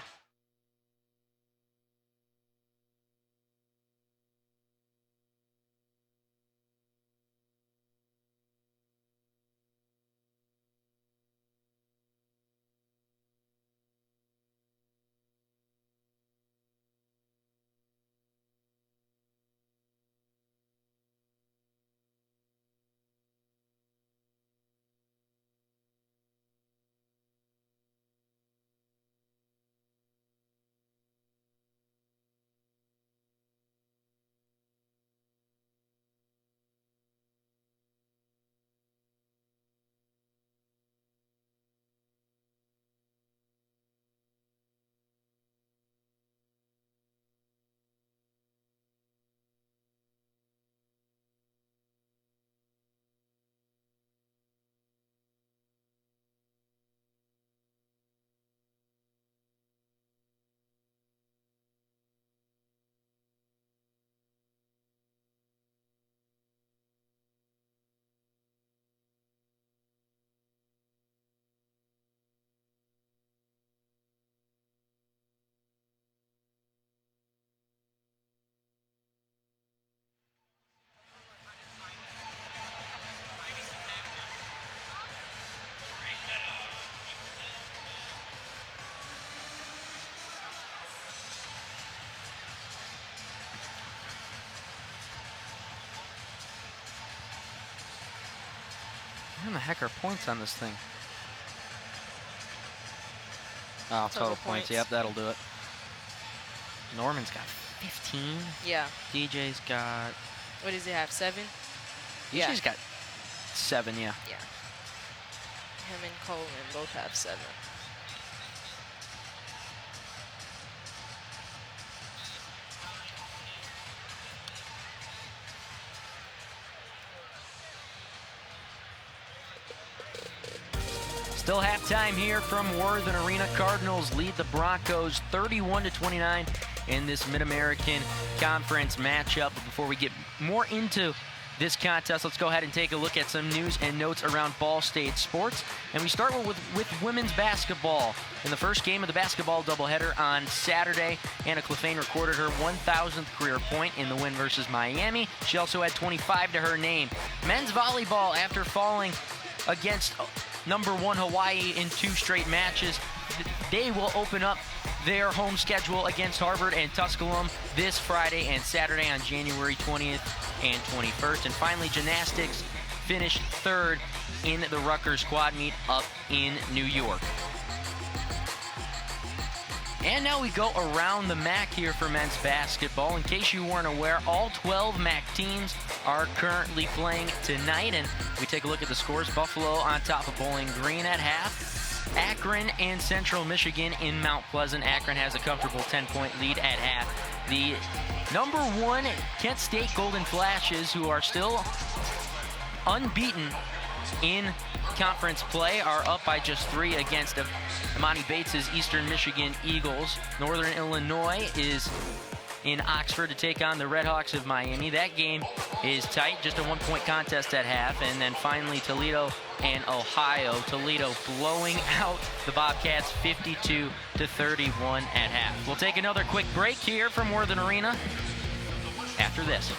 [SPEAKER 2] How the heck are points on this thing? Oh, total points. Yep, that'll do it. Norman's got 15.
[SPEAKER 3] Yeah.
[SPEAKER 2] DJ's got...
[SPEAKER 3] What does he have? 7?
[SPEAKER 2] DJ's got 7, yeah.
[SPEAKER 3] Yeah. Him and Coleman both have 7.
[SPEAKER 2] Still halftime here from Worthen Arena. Cardinals lead the Broncos 31-29 in this Mid-American Conference matchup. But before we get more into this contest, let's go ahead and take a look at some news and notes around Ball State sports. And we start with women's basketball. In the first game of the basketball doubleheader on Saturday, Anna Clefane recorded her 1,000th career point in the win versus Miami. She also had 25 to her name. Men's volleyball, after falling against #1 Hawaii in 2 straight matches, they will open up their home schedule against Harvard and Tusculum this Friday and Saturday on January 20th and 21st. And finally, gymnastics finished 3rd in the Rutgers quad meet up in New York. And now we go around the MAC here for men's basketball. In case you weren't aware, all 12 MAC teams are currently playing tonight. And we take a look at the scores. Buffalo on top of Bowling Green at half. Akron and Central Michigan in Mount Pleasant. Akron has a comfortable 10-point lead at half. The #1 Kent State Golden Flashes, who are still unbeaten in conference play, are up by just 3 against Imani Bates' Eastern Michigan Eagles. Northern Illinois is in Oxford to take on the Red Hawks of Miami. That game is tight, just a 1-point contest at half. And then finally Toledo and Ohio. Toledo blowing out the Bobcats 52-31 at half. We'll take another quick break here from Worthen Arena after this.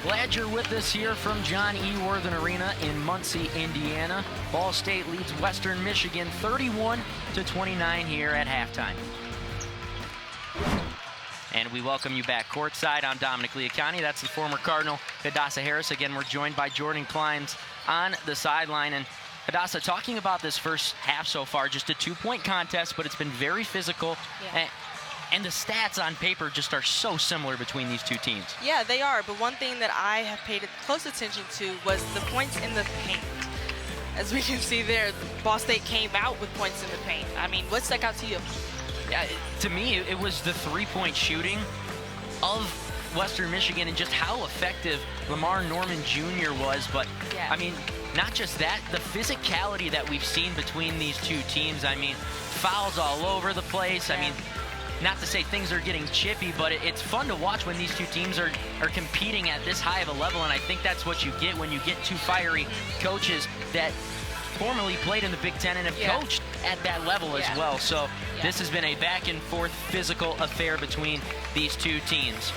[SPEAKER 2] Glad you're with us here from John E. Worthen Arena in Muncie, Indiana. Ball State leads Western Michigan 31-29 here at halftime. And we welcome you back courtside. I'm Dominic Leacani. That's the former Cardinal, Hadassah Harris. Again, we're joined by Jordan Climbs on the sideline. And Hadassah, talking about this first half so far, just a 2-point contest, but it's been very physical.
[SPEAKER 3] Yeah.
[SPEAKER 2] And the stats on paper just are so similar between these two teams.
[SPEAKER 3] Yeah, they are. But one thing that I have paid close attention to was the points in the paint. As we can see there, Ball State came out with points in the paint. I mean, what stuck out to you?
[SPEAKER 2] Yeah, to me, it was the 3-point shooting of Western Michigan and just how effective Lamar Norman Jr. was. But,
[SPEAKER 3] yeah.
[SPEAKER 2] I mean, not just that, the physicality that we've seen between these two teams. I mean, fouls all over the place.
[SPEAKER 3] Yeah.
[SPEAKER 2] I mean, not to say things are getting chippy, but it's fun to watch when these two teams are competing at this high of a level, and I think that's what you get when you get two fiery coaches that formerly played in the Big Ten and have coached at that level as well. So this has been a back-and-forth physical affair between these two teams.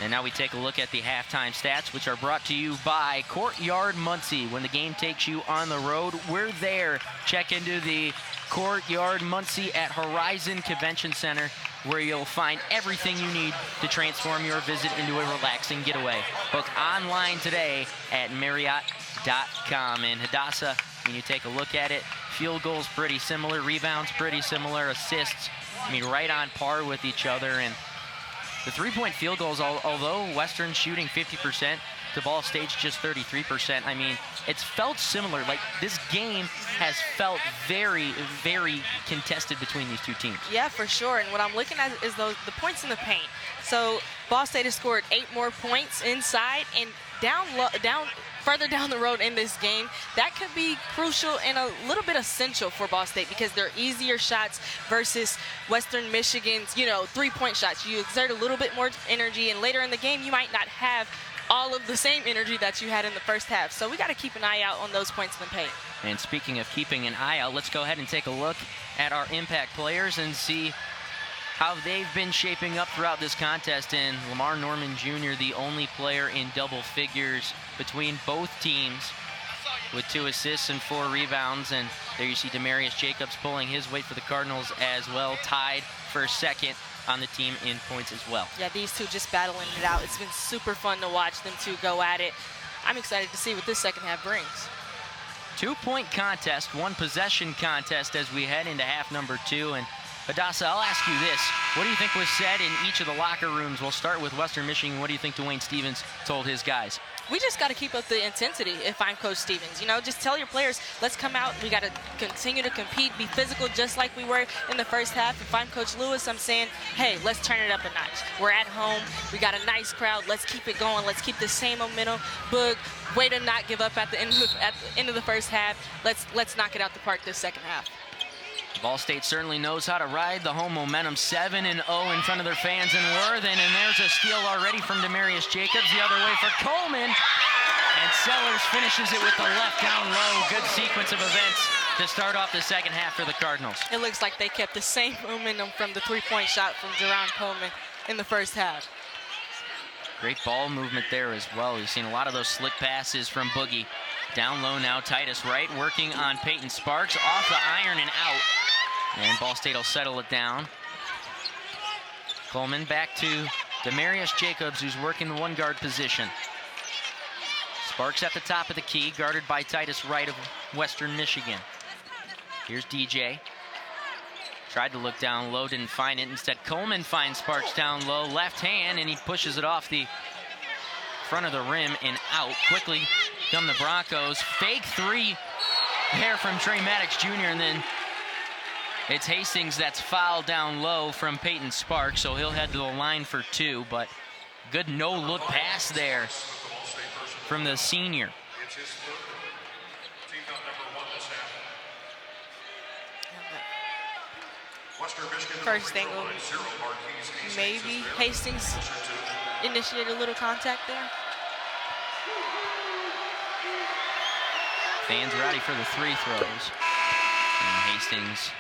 [SPEAKER 2] And now we take a look at the halftime stats, which are brought to you by Courtyard Muncie. When the game takes you on the road, we're there. Check into the Courtyard Muncie at Horizon Convention Center, where you'll find everything you need to transform your visit into a relaxing getaway. Book online today at Marriott And Hadassah, when you take a look at it, field goals pretty similar, rebounds pretty similar, assists, I mean, right on par with each other. And the three-point field goals, although Western's shooting 50%, to Ball State's just 33%. I mean, it's felt similar. Like, this game has felt very, very contested between these two teams.
[SPEAKER 3] Yeah, for sure. And what I'm looking at is the points in the paint. So Ball State has scored 8 more points inside, and further down the road in this game, that could be crucial and a little bit essential for Ball State because they're easier shots versus Western Michigan's, you know, 3-point shots. You exert a little bit more energy, and later in the game, you might not have all of the same energy that you had in the first half. So we got to keep an eye out on those points in the paint.
[SPEAKER 2] And speaking of keeping an eye out, let's go ahead and take a look at our impact players and see how they've been shaping up throughout this contest. And Lamar Norman Jr., the only player in double figures between both teams with 2 assists and 4 rebounds. And there you see Demarius Jacobs pulling his weight for the Cardinals as well, tied for second on the team in points as well.
[SPEAKER 3] Yeah, these two just battling it out. It's been super fun to watch them two go at it. I'm excited to see what this second half brings. 2-point
[SPEAKER 2] contest, 1-possession contest as we head into half number 2. And Hadassah, I'll ask you this. What do you think was said in each of the locker rooms? We'll start with Western Michigan. What do you think Dwayne Stevens told his guys?
[SPEAKER 3] We just got to keep up the intensity if I'm Coach Stevens. You know, just tell your players, let's come out. We got to continue to compete, be physical just like we were in the first half. If I'm Coach Lewis, I'm saying, hey, let's turn it up a notch. We're at home. We got a nice crowd. Let's keep it going. Let's keep the same momentum. Boog, way to not give up at the end of the first half. Let's knock it out the park this second half.
[SPEAKER 2] Ball State certainly knows how to ride the home momentum. 7-0 in front of their fans in Worthen, and there's a steal already from Demarius Jacobs. The other way for Coleman, and Sellers finishes it with the left down low. Good sequence of events to start off the second half for the Cardinals.
[SPEAKER 3] It looks like they kept the same momentum from the 3-point shot from JARRON Coleman in the first half.
[SPEAKER 2] Great ball movement there as well. We've seen a lot of those slick passes from Boogie. Down low now, Titus Wright working on Peyton Sparks, off the iron and out. And Ball State will settle it down. Coleman back to Demarius Jacobs, who's working the 1-guard position. Sparks at the top of the key, guarded by Titus Wright of Western Michigan. Here's DJ. Tried to look down low, didn't find it. Instead, Coleman finds Sparks down low, left hand, and he pushes it off the front of the rim and out. Quickly come the Broncos. Fake 3 there from Trey Maddox Jr., and then it's Hastings that's fouled down low from Peyton Sparks, so he'll head to the line for 2, but good no-look pass there from the senior.
[SPEAKER 3] First angle, maybe Hastings initiated a little contact there.
[SPEAKER 2] Fans ready for the 3 throws. And Hastings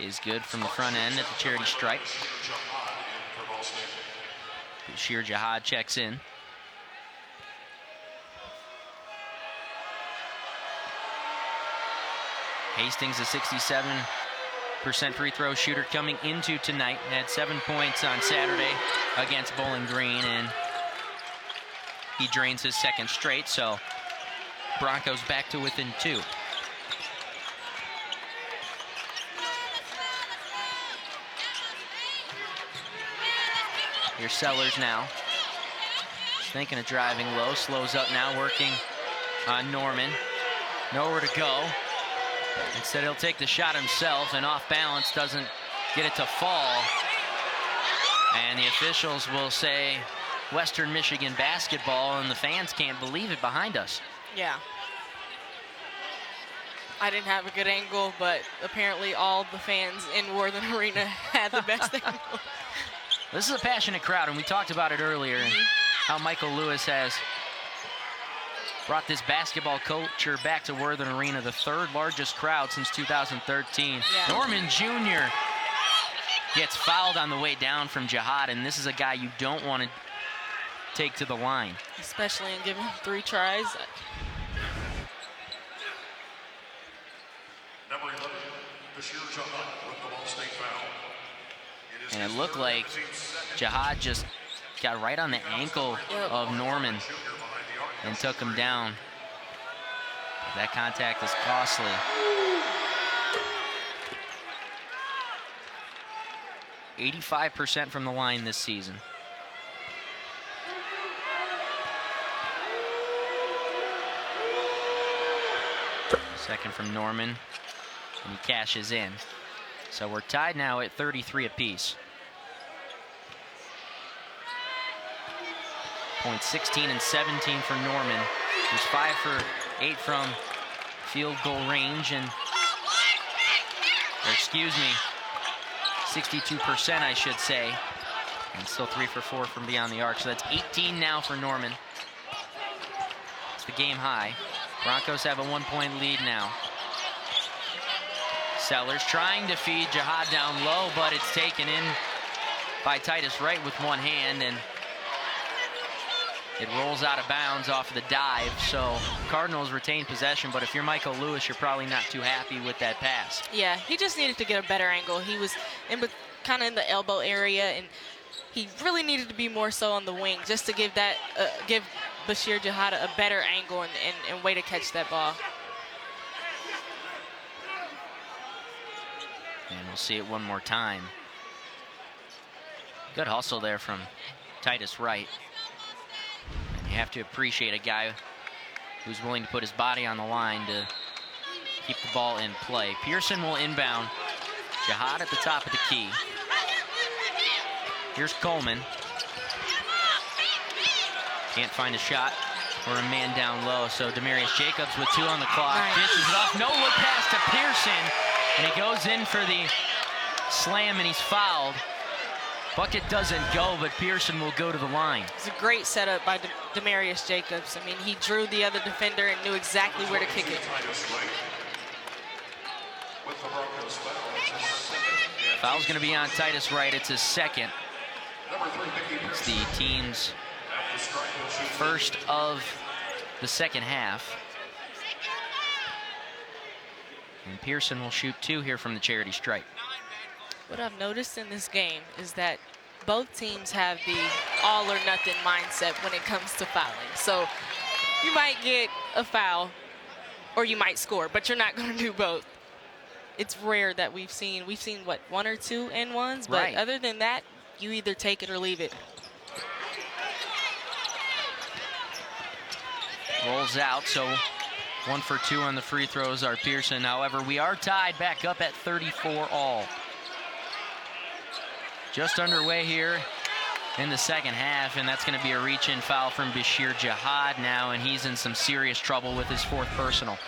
[SPEAKER 2] is good from the front end at the charity stripe. Bashir Jihad checks in. Hastings, a 67% free throw shooter coming into tonight. Had 7 points on Saturday against Bowling Green, and he drains his second straight, so Broncos back to within 2. Here's Sellers now. Thinking of driving low, slows up now, working on Norman. Nowhere to go. Instead, he'll take the shot himself, and off balance, doesn't get it to fall. And the officials will say Western Michigan basketball, and the fans can't believe it behind us.
[SPEAKER 3] Yeah. I didn't have a good angle, but apparently all the fans in Worthen Arena had the best angle.
[SPEAKER 2] This is a passionate crowd, and we talked about it earlier, and how Michael Lewis has brought this basketball culture back to Worthen Arena, the 3rd largest crowd since 2013.
[SPEAKER 3] Yeah.
[SPEAKER 2] Norman Jr. gets fouled on the way down from Jihad, and this is a guy you don't want to take to the line.
[SPEAKER 3] Especially in giving him 3 tries.
[SPEAKER 4] Number 11, Bashir Jihad with the Ball State foul.
[SPEAKER 2] And it looked like Jihad just got right on the ankle of Norman. and took him down. That contact is costly. %85 from the line this season. Second from Norman, and he cashes in. So we're tied now at 33 apiece. Points 16 and 17 for Norman, who's 5 for 8 from field goal range, and, or excuse me, 62% I should say, and still 3 for 4 from beyond the arc. So that's 18 now for Norman. It's the game high. Broncos have a 1-point lead now. Sellers trying to feed Jihad down low, but it's taken in by Titus Wright with one hand, and it rolls out of bounds off of the dive. So Cardinals retain possession, but if you're Michael Lewis, you're probably not too happy with that pass.
[SPEAKER 3] Yeah, he just needed to get a better angle. He was kind of in the elbow area, and he really needed to be more so on the wing just to give that give Bashir Jihad a better angle and way to catch that ball.
[SPEAKER 2] And we'll see it one more time. Good hustle there from Titus Wright. And you have to appreciate a guy who's willing to put his body on the line to keep the ball in play. Pearson will inbound. Jihad at the top of the key. Here's Coleman. Can't find a shot or a man down low, so Demarius Jacobs with 2 on the clock.
[SPEAKER 3] Nice.
[SPEAKER 2] Dishes it off, no look pass to Pearson, and he goes in for the slam, and he's fouled. Bucket doesn't go, but Pearson will go to the line.
[SPEAKER 3] It's a great setup by Demarius Jacobs. I mean, he drew the other defender and knew exactly where to kick it.
[SPEAKER 2] Foul's going to be on Titus Wright. It's his second. It's the team's first of the second half. And Pearson will shoot 2 here from the charity stripe.
[SPEAKER 3] What I've noticed in this game is that both teams have the all or nothing mindset when it comes to fouling. So you might get a foul or you might score, but you're not going to do both. It's rare that we've seen what, 1 or 2 and ones, but
[SPEAKER 2] right.
[SPEAKER 3] Other than that, you either take it or leave it.
[SPEAKER 2] Rolls out, so 1 for 2 on the free throws are Pearson. However, we are tied back up at 34 all. Just underway here in the second half, and that's going to be a reach-in foul from Bashir Jihad now, and he's in some serious trouble with his 4th personal.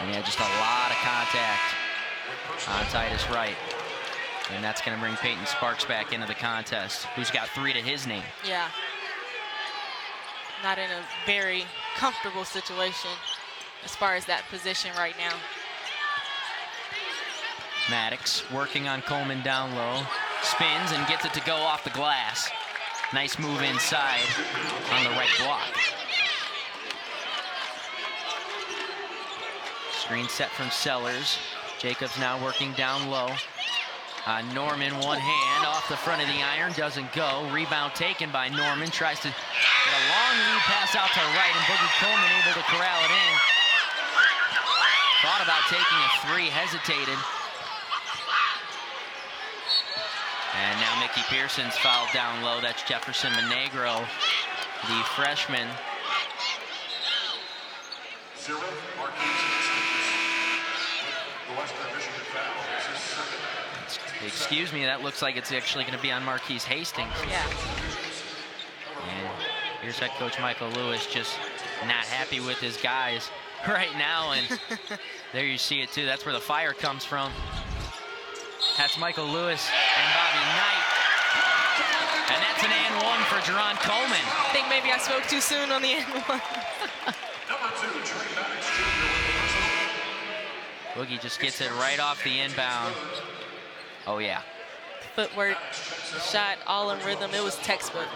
[SPEAKER 2] And yeah, just a lot of contact on Titus Wright. And that's going to bring Peyton Sparks back into the contest, who's got 3 to his name.
[SPEAKER 3] Yeah. Not in a very comfortable situation as far as that position right now.
[SPEAKER 2] Maddox working on Coleman down low. Spins and gets it to go off the glass. Nice move inside on the right block. Screen set from Sellers. Jacobs now working down low. Norman, one hand off the front of the iron, doesn't go. Rebound taken by Norman, tries to get a long lead pass out to right, and Boogie Coleman able to corral it in. Thought about taking a 3, hesitated. And now Mickey Pearson's fouled down low. That's Jefferson Monegro, the freshman. Excuse me, that looks like it's actually going to be on Marquise Hastings.
[SPEAKER 3] Yeah.
[SPEAKER 2] And here's head coach Michael Lewis just not happy with his guys right now. And there you see it too. That's where the fire comes from. That's Michael Lewis and Bobby Knight. And that's an and 1 for Jerron Coleman.
[SPEAKER 3] I think maybe I spoke too soon on the and 1.
[SPEAKER 2] Boogie just gets it right off the inbound. Oh, yeah.
[SPEAKER 3] Footwork, shot, all in rhythm. It was textbook.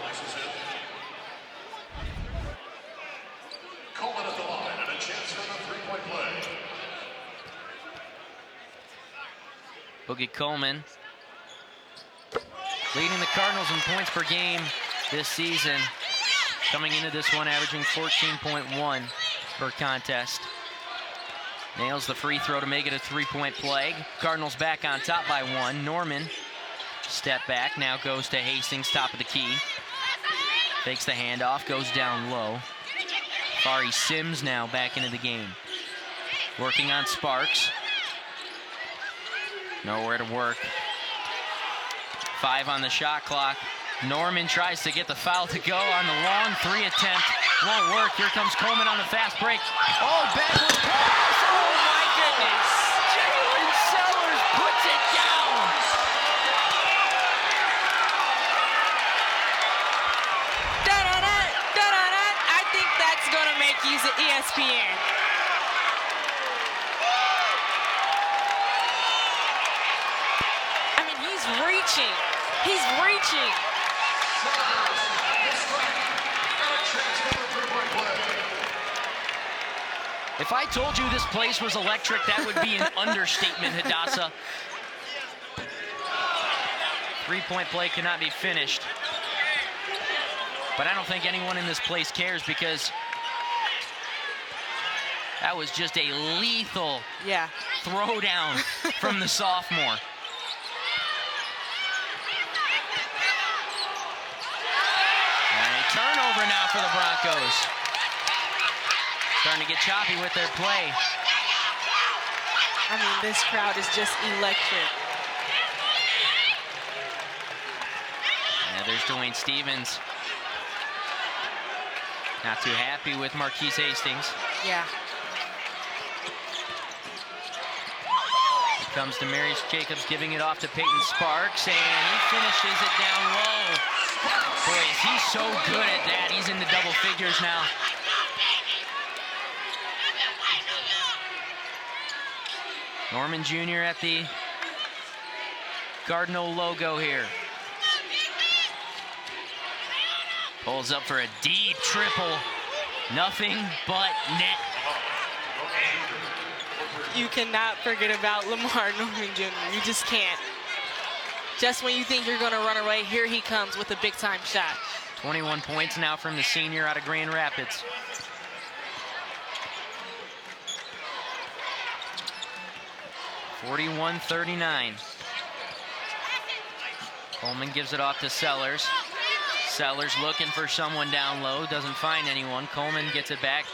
[SPEAKER 4] Coleman at the line and a chance for the 3-point play.
[SPEAKER 2] Boogie Coleman leading the Cardinals in points per game this season. Coming into this one, averaging 14.1 per contest. Nails the free throw to make it a three-point play. Cardinals back on top by 1. Norman, step back, now goes to Hastings, top of the key. Takes the handoff, goes down low. Fari Sims now back into the game. Working on Sparks. Nowhere to work. 5 on the shot clock. Norman tries to get the foul to go on the long 3 attempt. Won't work. Here comes Coleman on the fast break. Oh, backward pass. Oh, my goodness. Jalen Sellers puts it down.
[SPEAKER 3] Da-da-da, da-da-da. I think that's going to make use of ESPN. I mean, he's reaching. He's reaching.
[SPEAKER 2] If I told you this place was electric, that would be an understatement, Hadassah. Three-point play cannot be finished. But I don't think anyone in this place cares because that was just a lethal throwdown from the sophomore. And a turnover now for the Broncos. Starting to get choppy with their play.
[SPEAKER 3] I mean, this crowd is just electric.
[SPEAKER 2] Yeah, there's Dwayne Stevens. Not too happy with Marquise Hastings.
[SPEAKER 3] Yeah.
[SPEAKER 2] Here comes Demarius Jacobs giving it off to Peyton Sparks, and he finishes it down low. Boy, is he so good at that. He's in the double figures now. Norman Jr. at the Cardinal logo here. Pulls up for a deep triple. Nothing but net.
[SPEAKER 3] You cannot forget about Lamar Norman Jr. You just can't. Just when you think you're going to run away, here he comes with a big-time shot.
[SPEAKER 2] 21 points now from the senior out of Grand Rapids. (41-39). Coleman gives it off to Sellers. Sellers looking for someone down low, doesn't find anyone. Coleman gets it back.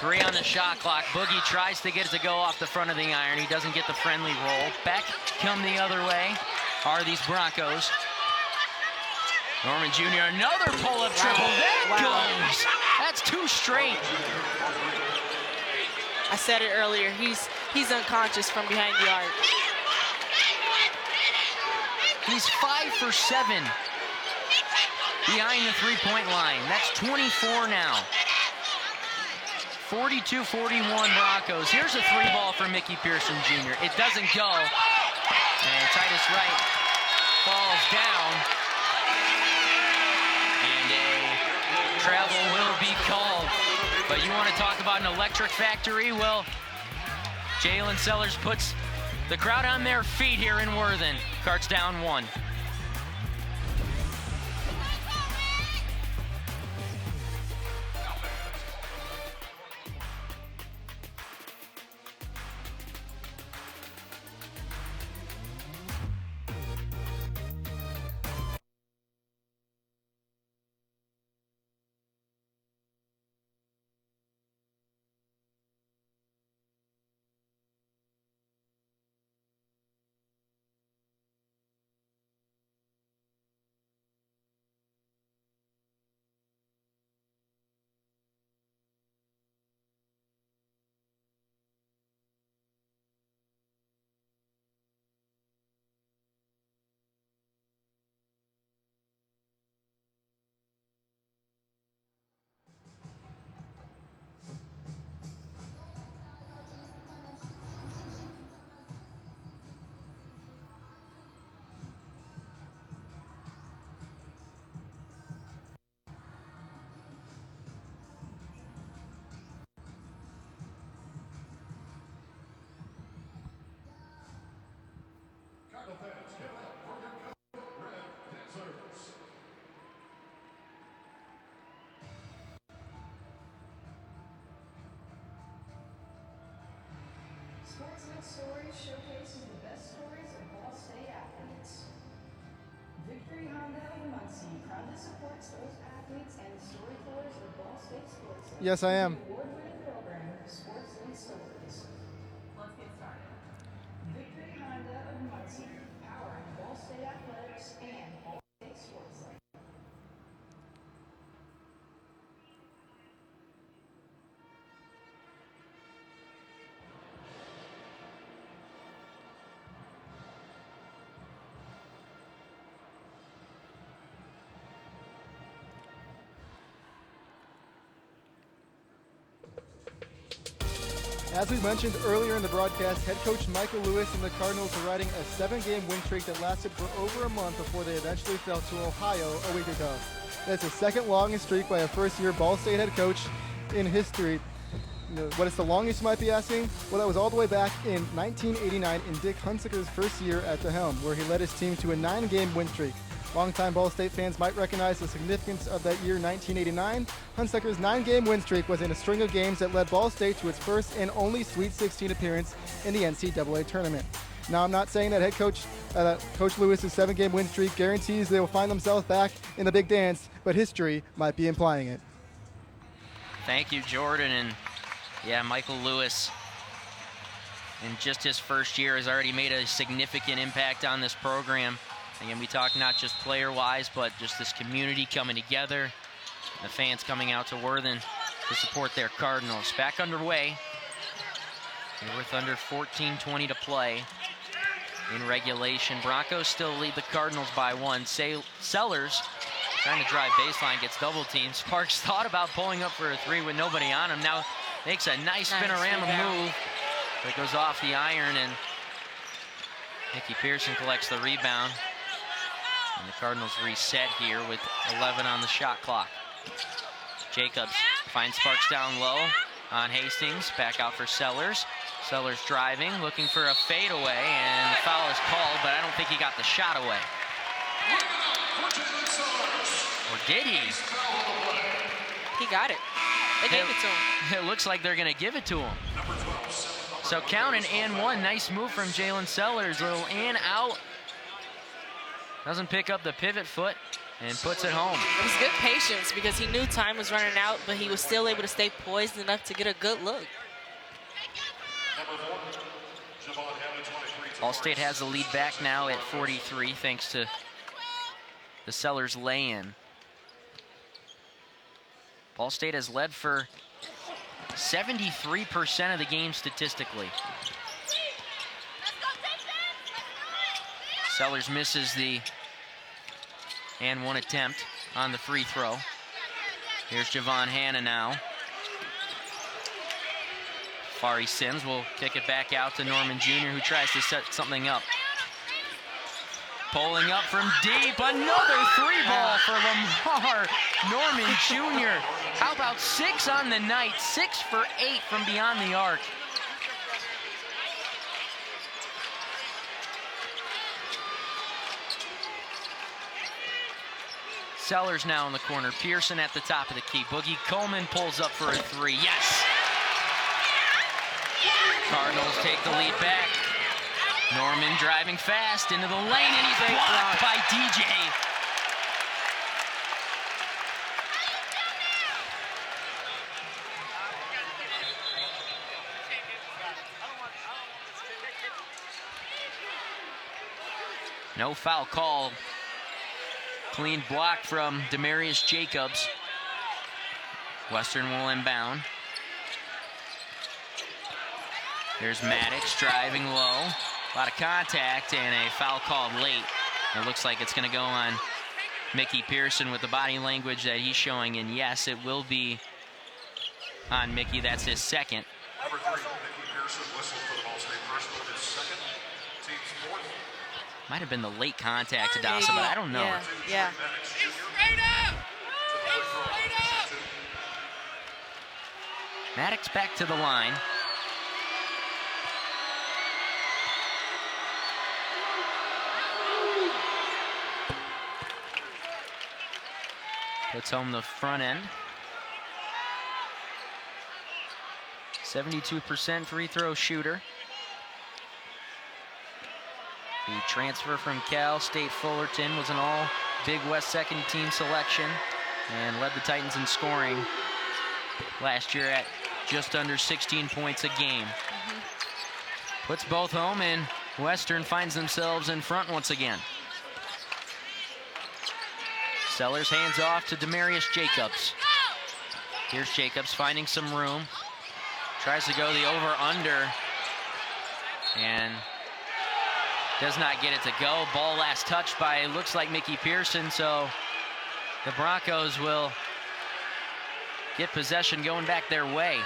[SPEAKER 2] 3 on the shot clock. Boogie tries to get it to go off the front of the iron. He doesn't get the friendly roll. Back come the other way are these Broncos. Norman Jr. another pull-up triple. That goes. That's 2 straight.
[SPEAKER 3] I said it earlier. He's unconscious from behind the arc.
[SPEAKER 2] He's 5 for 7 behind the three-point line. That's 24 now. 42-41 Broncos. Here's a 3-ball for Mickey Pearson Jr. It doesn't go. And Titus Wright falls down. And a travel will be called. But you want to talk about an electric factory? Well, Jalen Sellers puts the crowd on their feet here in Worthen. Cards down 1.
[SPEAKER 5] showcases the best stories of Ball State athletes. Victory Honda of Muncie proudly supports those athletes and the storytellers of Ball State sports.
[SPEAKER 1] Yes, I am.
[SPEAKER 5] The award-winning program, Sports and Stories. Let's get started. Victory Honda of Muncie, powering Ball State athletics and Ball State sports.
[SPEAKER 1] As we mentioned earlier in the broadcast, head coach Michael Lewis and the Cardinals are riding a 7-game win streak that lasted for over a month before they eventually fell to Ohio a week ago. That's the second longest streak by a first-year Ball State head coach in history. What is the longest, you might be asking? Well, that was all the way back in 1989 in Dick Hunsaker's first year at the helm, where he led his team to a 9-game win streak. Longtime Ball State fans might recognize the significance of that year, 1989. Hunsaker's 9-game win streak was in a string of games that led Ball State to its first and only Sweet 16 appearance in the NCAA tournament. Now, I'm not saying that head coach, Coach Lewis's 7-game win streak guarantees they will find themselves back in the big dance, but history might be implying it.
[SPEAKER 2] Thank you, Jordan. And yeah, Michael Lewis, in just his first year, has already made a significant impact on this program. Again, we talk not just player-wise, but just this community coming together, the fans coming out to Worthen to support their Cardinals. Back underway. We're with under 14:20 to play in regulation. Broncos still lead the Cardinals by 1. Sellers trying to drive baseline, gets double teamed. Sparks thought about pulling up for a 3 with nobody on him. Now makes a nice spinorama move, but it goes off the iron, and Mickey Pearson collects the rebound. And the Cardinals reset here with 11 on the shot clock. Jacobs finds Sparks down low on Hastings. Back out for Sellers. Sellers driving, looking for a fadeaway, and the foul is called, but I don't think he got the shot away. Or did he?
[SPEAKER 3] He got it. They gave it to him.
[SPEAKER 2] It looks like they're going to give it to him. So count an and one. Nice move from Jalen Sellers. Little in, out. Doesn't pick up the pivot foot and puts it home.
[SPEAKER 3] It was good patience because he knew time was running out, but he was still able to stay poised enough to get a good look.
[SPEAKER 2] Ball State has the lead back now at 43 thanks to the Sellers lay-in. Ball State has led for 73% of the game statistically. Sellers misses the and one attempt on the free throw. Here's Javon Hanna now. Fari Sims will kick it back out to Norman Jr., who tries to set something up. Pulling up from deep, another 3-ball for Lamar Norman Jr. How about 6 on the night? 6 for 8 from beyond the arc. Sellers now in the corner. Pearson at the top of the key. Boogie Coleman pulls up for a 3. Yes! Cardinals take the lead back. Norman driving fast into the lane, and he's blocked by DJ. No foul call. Clean block from Demarius Jacobs. Western will inbound. There's Maddox driving low. A lot of contact and a foul called late. It looks like it's going to go on Mickey Pearson with the body language that he's showing. And yes, it will be on Mickey. That's his second.
[SPEAKER 4] Number 3, Mickey Pearson whistled for the Ball State first, but his second, team's fourth.
[SPEAKER 2] Might have been the late contact to Dawson, but I don't know.
[SPEAKER 3] Yeah.
[SPEAKER 2] Maddox back to the line. Puts home the front end. 72% free throw shooter. The transfer from Cal State Fullerton was an all Big West second team selection and led the Titans in scoring last year at just under 16 points a game. Puts both home, and Western finds themselves in front once again. Sellers hands off to Demarius Jacobs. Here's Jacobs finding some room. Tries to go the over-under and does not get it to go. Ball last touched by, looks like Mickey Pearson, so the Broncos will get possession going back their way.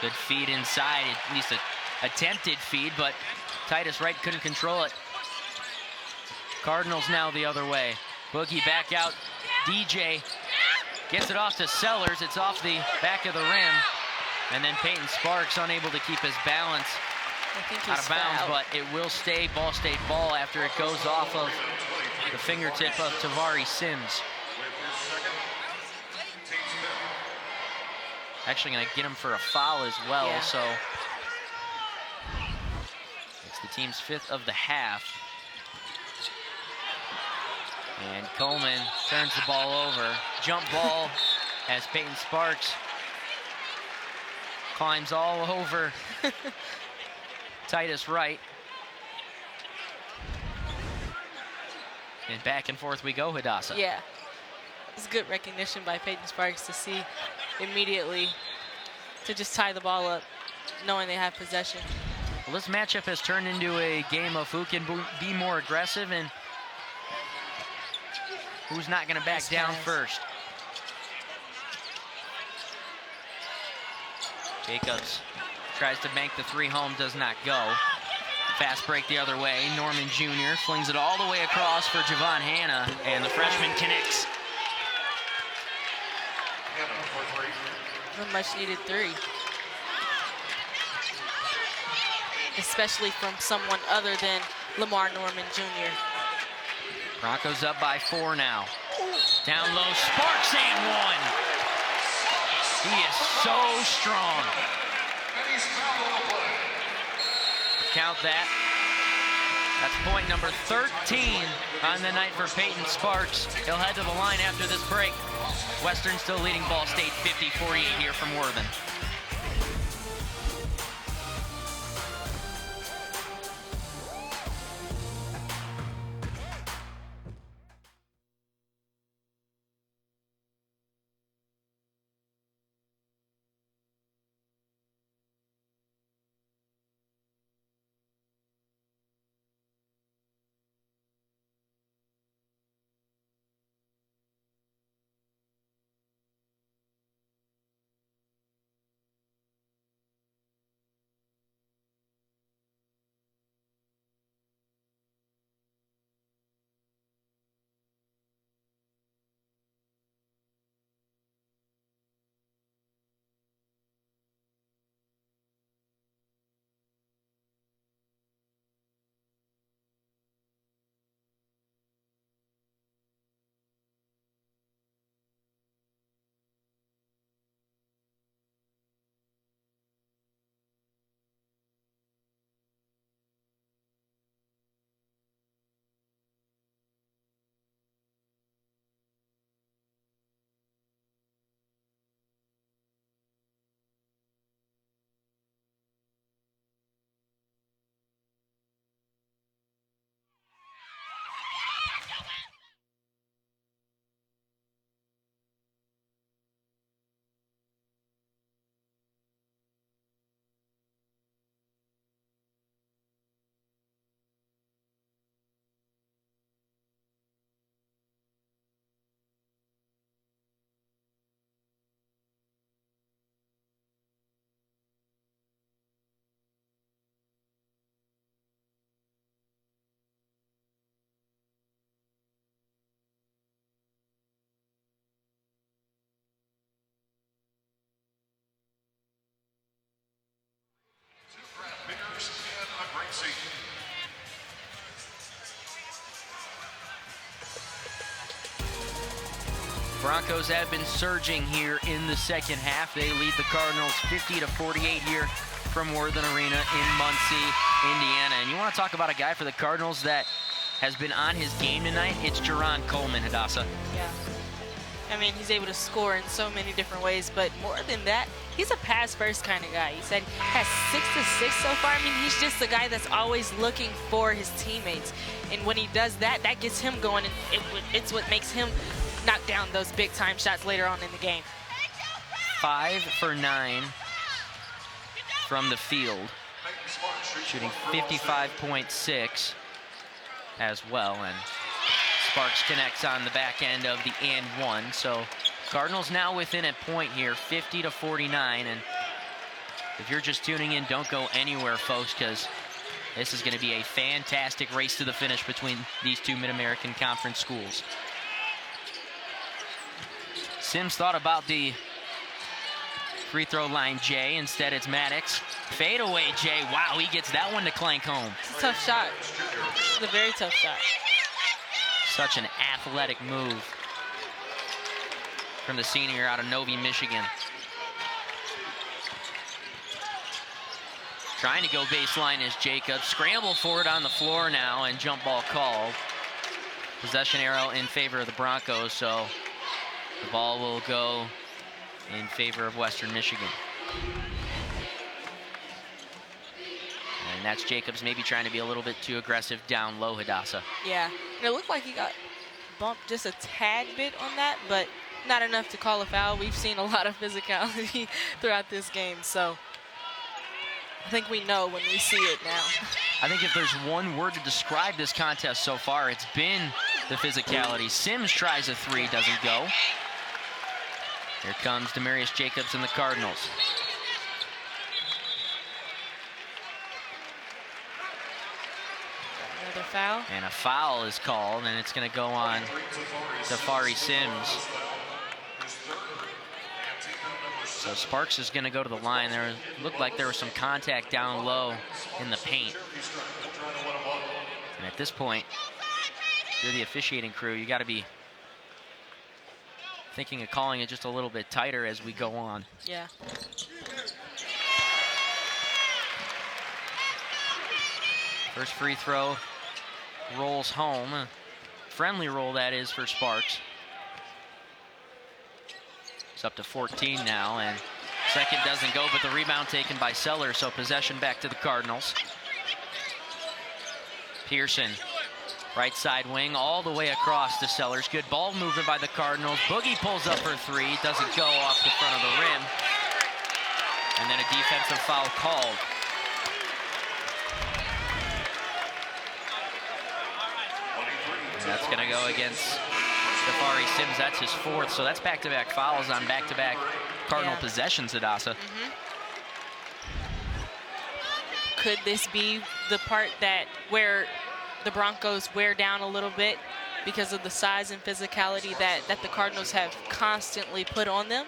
[SPEAKER 2] Good feed inside, at least an attempted feed, but Titus Wright couldn't control it. Cardinals now the other way. Boogie back out. DJ gets it off to Sellers. It's off the back of the rim. And then Peyton Sparks unable to keep his balance out of bounds, but it will stay Ball State ball after it goes off of the fingertip of Tavari Sims. Actually going to get him for a foul as well,
[SPEAKER 3] Yeah.
[SPEAKER 2] so it's the team's 5th of the half. And Coleman turns the ball over. Jump ball as Peyton Sparks climbs all over Titus Wright. And back and forth we go, Hadassah.
[SPEAKER 3] Yeah, it's good recognition by Peyton Sparks to see immediately to just tie the ball up, knowing they have possession.
[SPEAKER 2] Well, this matchup has turned into a game of who can be more aggressive and who's not going to back
[SPEAKER 3] Nice
[SPEAKER 2] down
[SPEAKER 3] pass.
[SPEAKER 2] first. Jacobs tries to bank the three home, does not go. Fast break the other way. Norman Jr. flings it all the way across for Javon Hanna, and the freshman connects.
[SPEAKER 3] A much needed three. Especially from someone other than Lamar Norman Jr.
[SPEAKER 2] Broncos up by 4 now. Down low, Sparks and one. He is so strong. Count that. That's point number 13 on the night for Peyton Sparks. He'll head to the line after this break. Western still leading Ball State 50-48 here from Worthen. Broncos have been surging here in the second half. They lead the Cardinals 50-48 here from Worthen Arena in Muncie, Indiana. And you want to talk about a guy for the Cardinals that has been on his game tonight? It's JARRON Coleman, Hadassah.
[SPEAKER 3] Yeah. I mean, he's able to score in so many different ways, but more than that, he's a pass-first kind of guy. He said he has 6 assists so far. I mean, he's just a guy that's always looking for his teammates. And when he does that, that gets him going, and it's what makes him knock down those big-time shots later on in the game.
[SPEAKER 2] 5 for 9 from the field, shooting 55.6 as well, and Sparks connects on the back end of the and one. So Cardinals now within a point here, 50-49. And if you're just tuning in, don't go anywhere, folks, because this is going to be a fantastic race to the finish between these two Mid-American Conference schools. Sims thought about the free throw line, Jay. Instead, it's Maddox. Fade away, Jay. Wow, he gets that one to clank home.
[SPEAKER 3] It's a tough shot. It's a very tough shot.
[SPEAKER 2] Such an athletic move from the senior out of Novi, Michigan. Trying to go baseline is Jacobs. Scramble for it on the floor now, and jump ball called. Possession arrow in favor of the Broncos, so the ball will go in favor of Western Michigan. And that's Jacobs maybe trying to be a little bit too aggressive down low, Hadassah.
[SPEAKER 3] Yeah, and it looked like he got bumped just a tad bit on that, but not enough to call a foul. We've seen a lot of physicality throughout this game, so I think we know when we see it now.
[SPEAKER 2] I think if there's one word to describe this contest so far, it's been the physicality. Sims tries a three, doesn't go. Here comes Demarius Jacobs and the Cardinals.
[SPEAKER 3] Another foul.
[SPEAKER 2] And a foul is called, and it's going to go on Tafari Sims. So Sparks is going to go to the line. There looked like there was some contact down low in the paint. And at this point, you're the officiating crew. You got to be thinking of calling it just a little bit tighter as we go on.
[SPEAKER 3] Yeah.
[SPEAKER 2] First free throw rolls home. A friendly roll, that is, for Sparks. It's up to 14 now, and second doesn't go, but the rebound taken by Sellers, so possession back to the Cardinals. Pearson, right side wing, all the way across to Sellers. Good ball movement by the Cardinals. Boogie pulls up for three, doesn't go, off the front of the rim. And then a defensive foul called. That's going to go against Tafari Sims. That's his fourth, so that's back-to-back fouls on back-to-back Cardinal possessions, Hadassah.
[SPEAKER 3] Could this be the part that where the Broncos wear down a little bit because of the size and physicality that the Cardinals have constantly put on them?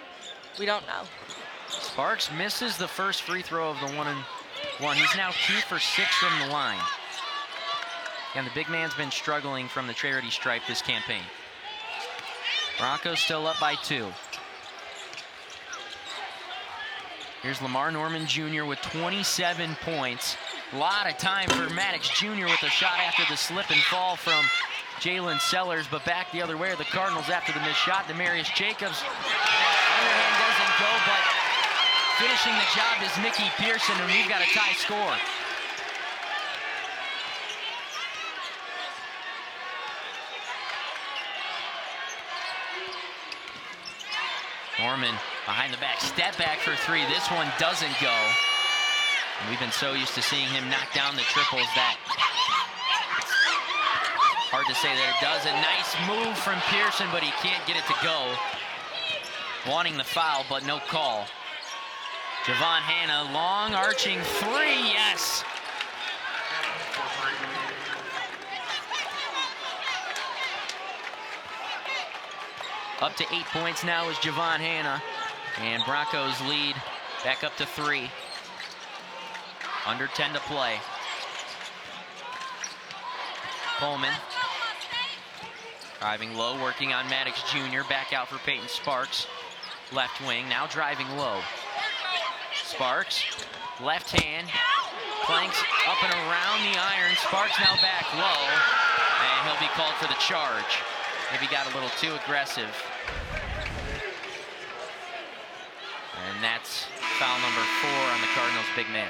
[SPEAKER 3] We don't know.
[SPEAKER 2] Sparks misses the first free throw of the 1-and-1. He's now 2 for 6 from the line. And the big man's been struggling from the charity stripe this campaign. Broncos still up by 2. Here's Lamar Norman Jr. with 27 points. A lot of time for Maddox Jr. with a shot after the slip and fall from Jalen Sellers, but back the other way are the Cardinals after the missed shot. Demarius Jacobs, underhand doesn't go, but finishing the job is Mickey Pearson, and we've got a tie score. Norman behind the back, step back for three. This one doesn't go. And we've been so used to seeing him knock down the triples that it's hard to say that it does. A nice move from Pearson, but he can't get it to go. Wanting the foul, but no call. Javon Hanna, long arching three, yes. Up to 8 points now is Javon Hanna, and Broncos lead back up to 3. Under 10 to play. Coleman Driving low, working on Maddox Jr. Back out for Peyton Sparks. Left wing, now driving low. Sparks, left hand, planks up and around the iron. Sparks now back low, and he'll be called for the charge. Maybe got a little too aggressive. And that's foul number 4 on the Cardinals' big man.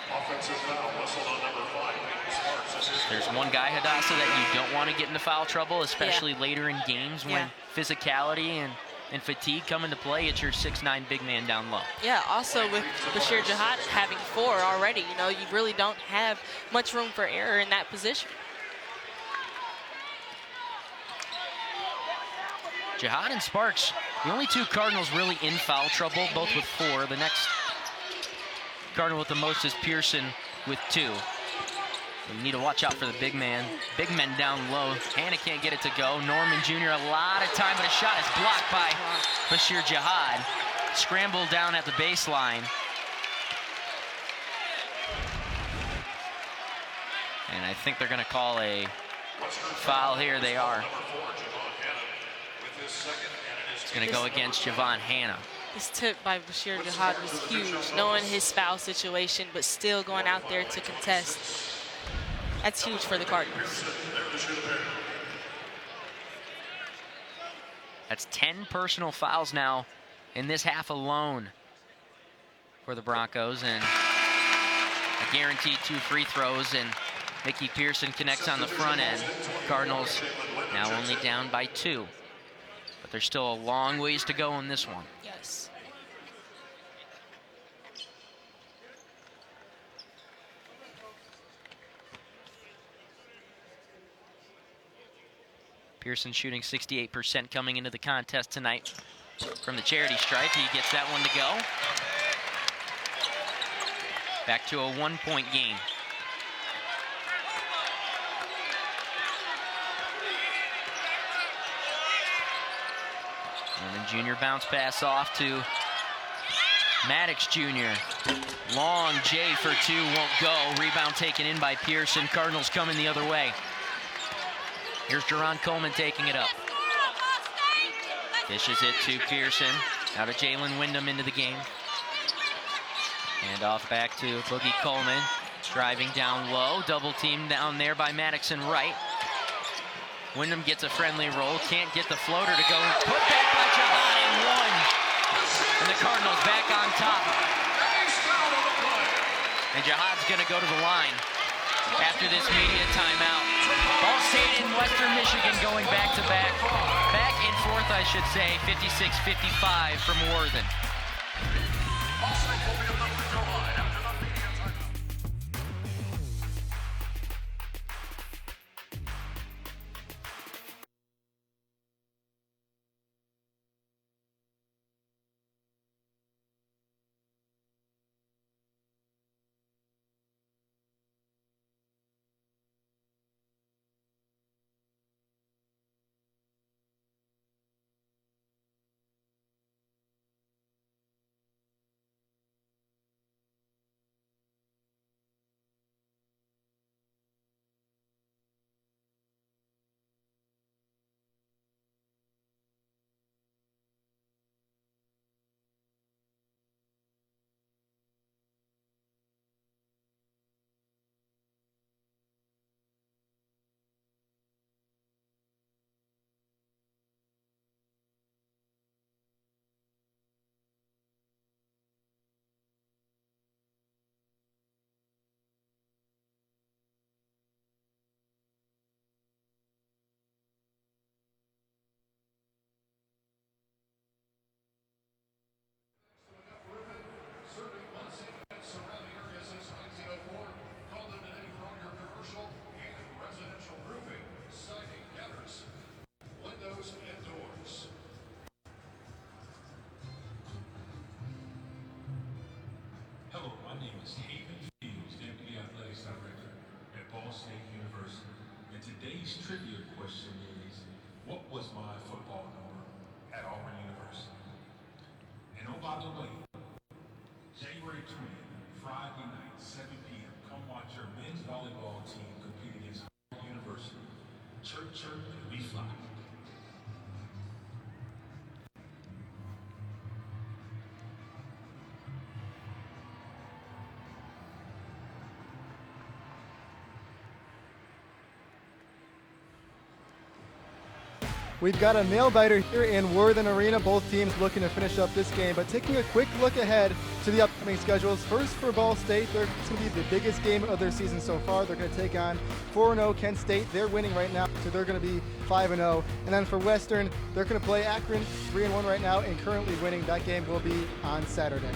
[SPEAKER 4] Offensive foul whistled on number 5, Peyton Sparks.
[SPEAKER 2] There's one guy, Hadassah, that you don't want to get into foul trouble, especially later in games when physicality and fatigue come into play. It's your 6'9" big man down low.
[SPEAKER 3] Yeah, also with Bashir Jihad having 4 already, you know, you really don't have much room for error in that position.
[SPEAKER 2] Jihad and Sparks, the only 2 Cardinals really in foul trouble, both with 4. The next Cardinal with the most is Pearson with 2. You need to watch out for the big man. Big men down low. Hannah can't get it to go. Norman Jr. a lot of time, but a shot is blocked by Bashir Jihad. Scrambled down at the baseline. And I think they're going to call a foul here. They are. It's going to go against Javon Hannah.
[SPEAKER 3] This tip by Bashir Jihad was huge, knowing his foul situation, but still going out there to contest. That's huge for the Cardinals.
[SPEAKER 2] That's 10 personal fouls now in this half alone for the Broncos, and a guaranteed 2 free throws, and Mickey Pearson connects on the front end. Cardinals now only down by 2, but there's still a long ways to go in this one.
[SPEAKER 3] Yes.
[SPEAKER 2] Pearson shooting 68% coming into the contest tonight from the charity stripe. He gets that one to go. Back to a 1-point game. Norman Jr. bounce pass off to Maddox Jr. Long J for 2, won't go. Rebound taken in by Pearson. Cardinals coming the other way. Here's JARRON Coleman taking it up. Dishes it to Pearson. Now to Jalen Wyndham into the game. And off back to Boogie Coleman. Driving down low. Double team down there by Maddox and Wright. Wyndham gets a friendly roll. Can't get the floater to go. Put back by Jihad and 1. And the Cardinals back on top. And Jihad's going to go to the line after this media timeout. Ball State and Western Michigan going back-to-back. Back and forth, I should say, 56-55 from Worthen.
[SPEAKER 6] Today's trivia question is, what was my football number at Auburn University? And oh, by the way, January 20th, Friday night, 7 p.m., come watch your men's volleyball team compete against Auburn University. Church,
[SPEAKER 1] We've got a nail-biter here in Worthen Arena. Both teams looking to finish up this game, but taking a quick look ahead to the upcoming schedules. First for Ball State, it's going to be the biggest game of their season so far. They're going to take on 4-0 Kent State. They're winning right now, so they're going to be 5-0. And then for Western, they're going to play Akron, 3-1 right now, and currently winning. That game will be on Saturday.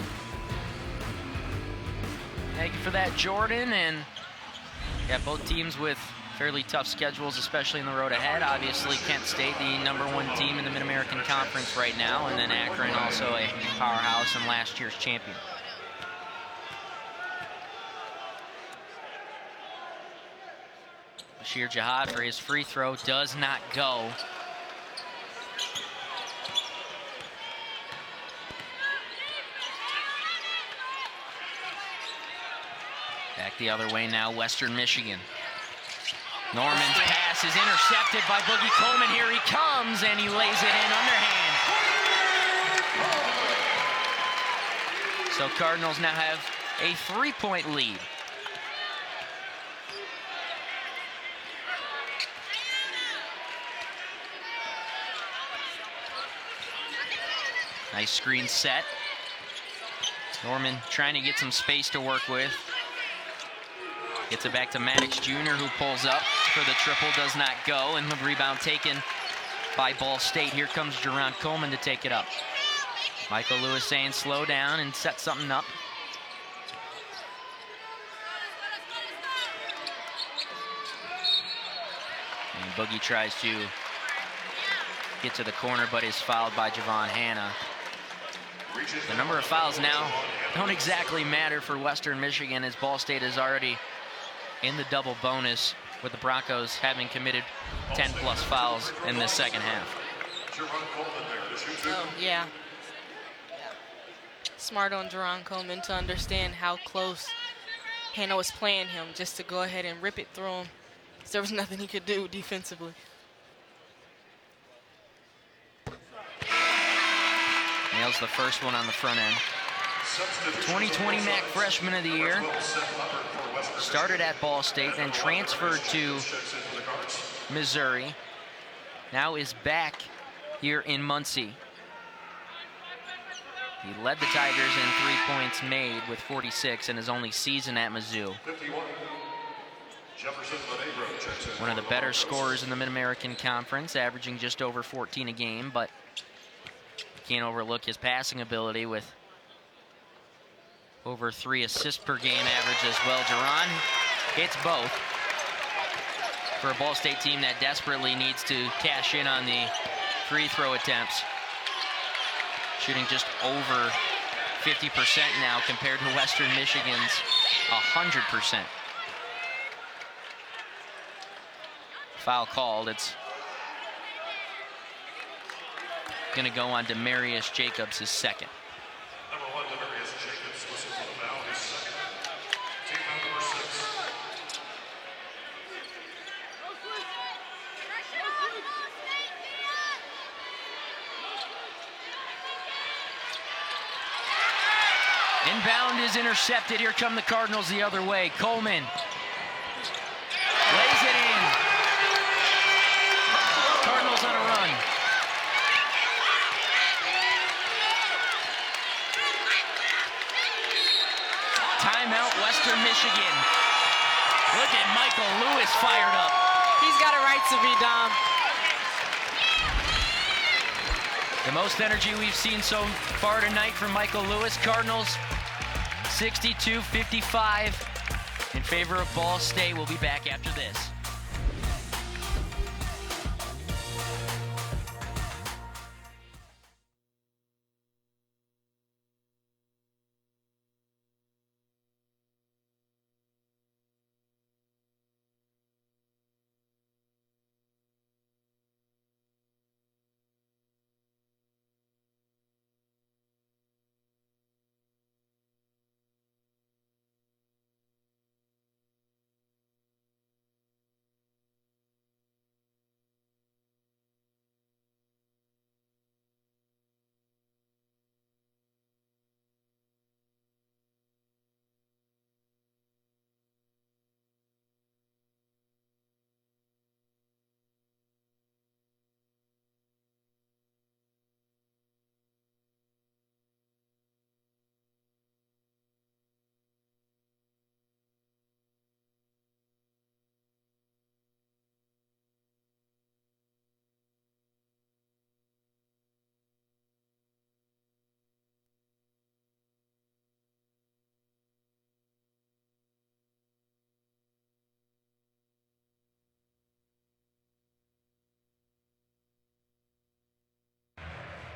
[SPEAKER 2] Thank you for that, Jordan. And yeah, both teams with fairly tough schedules, especially in the road ahead. Obviously, Kent State, the #1 team in the Mid-American Conference right now, and then Akron, also a powerhouse and last year's champion. Bashir Jihad for his free throw does not go. Back the other way now, Western Michigan. Norman's pass is intercepted by Boogie Coleman. Here he comes, and he lays it in underhand. So Cardinals now have a 3-point lead. Nice screen set. Norman trying to get some space to work with. Gets it back to Maddox Jr., who pulls up for the triple, does not go, and the rebound taken by Ball State. Here comes JARRON Coleman to take it up. Michael Lewis saying slow down and set something up. And Boogie tries to get to the corner, but is fouled by Javon Hanna. The number of fouls now don't exactly matter for Western Michigan, as Ball State is already in the double bonus, with the Broncos having committed 10+ fouls in this second half.
[SPEAKER 3] Oh, yeah. Smart on JARRON Coleman to understand how close Hanna was playing him, just to go ahead and rip it through him. So there was nothing he could do defensively.
[SPEAKER 2] Nails the first one on the front end. 2020 MAC Freshman of the Year. Started at Ball State, then transferred to Missouri. Now is back here in Muncie. He led the Tigers in 3 points made with 46 in his only season at Mizzou. One of the better scorers in the Mid-American Conference, averaging just over 14 a game, but can't overlook his passing ability with over 3 assists per game average as well. JARRON hits both for a Ball State team that desperately needs to cash in on the free throw attempts. Shooting just over 50% now compared to Western Michigan's 100%. Foul called. It's going to go on Demarius Jacobs, his second.
[SPEAKER 4] Number 1, Demarius Jacobs, whistle for the foul, his second. Team number 6.
[SPEAKER 2] Inbound is intercepted. Here come the Cardinals the other way. Coleman lays it in. Cardinals on a run. Timeout, Western Michigan. Look at Michael Lewis fired up.
[SPEAKER 3] He's got a right to be, Dom.
[SPEAKER 2] The most energy we've seen so far tonight from Michael Lewis. Cardinals 62-55 in favor of Ball State. We'll be back after this.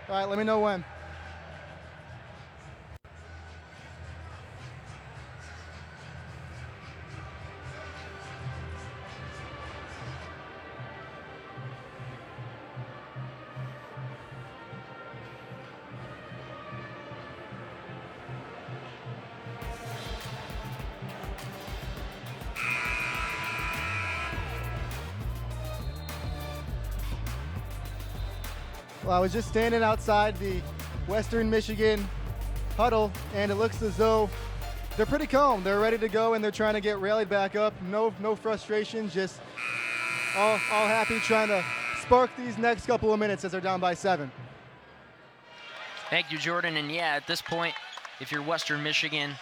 [SPEAKER 1] All right, let me know when. Well, I was just standing outside the Western Michigan huddle, and it looks as though they're pretty calm. They're ready to go, and they're trying to get rallied back up. No frustration, just all happy, trying to spark these next couple of minutes as they're down by 7.
[SPEAKER 2] Thank you, Jordan. And yeah, at this point, if you're Western Michigan,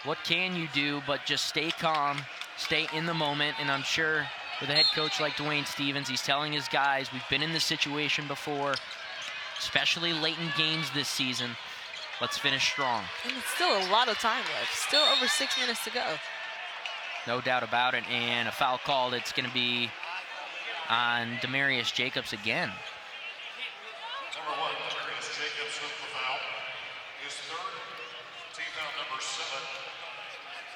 [SPEAKER 2] what can you do but just stay calm, stay in the moment? And I'm sure with a head coach like Dwayne Stevens, he's telling his guys, we've been in this situation before, especially late in games this season. Let's finish strong.
[SPEAKER 3] And it's still a lot of time left. Still over 6 minutes to go.
[SPEAKER 2] No doubt about it. And a foul called. It's going to be on Demarius Jacobs again.
[SPEAKER 4] Number 1, Demarius Jacobs with the foul. His third, team foul number 7.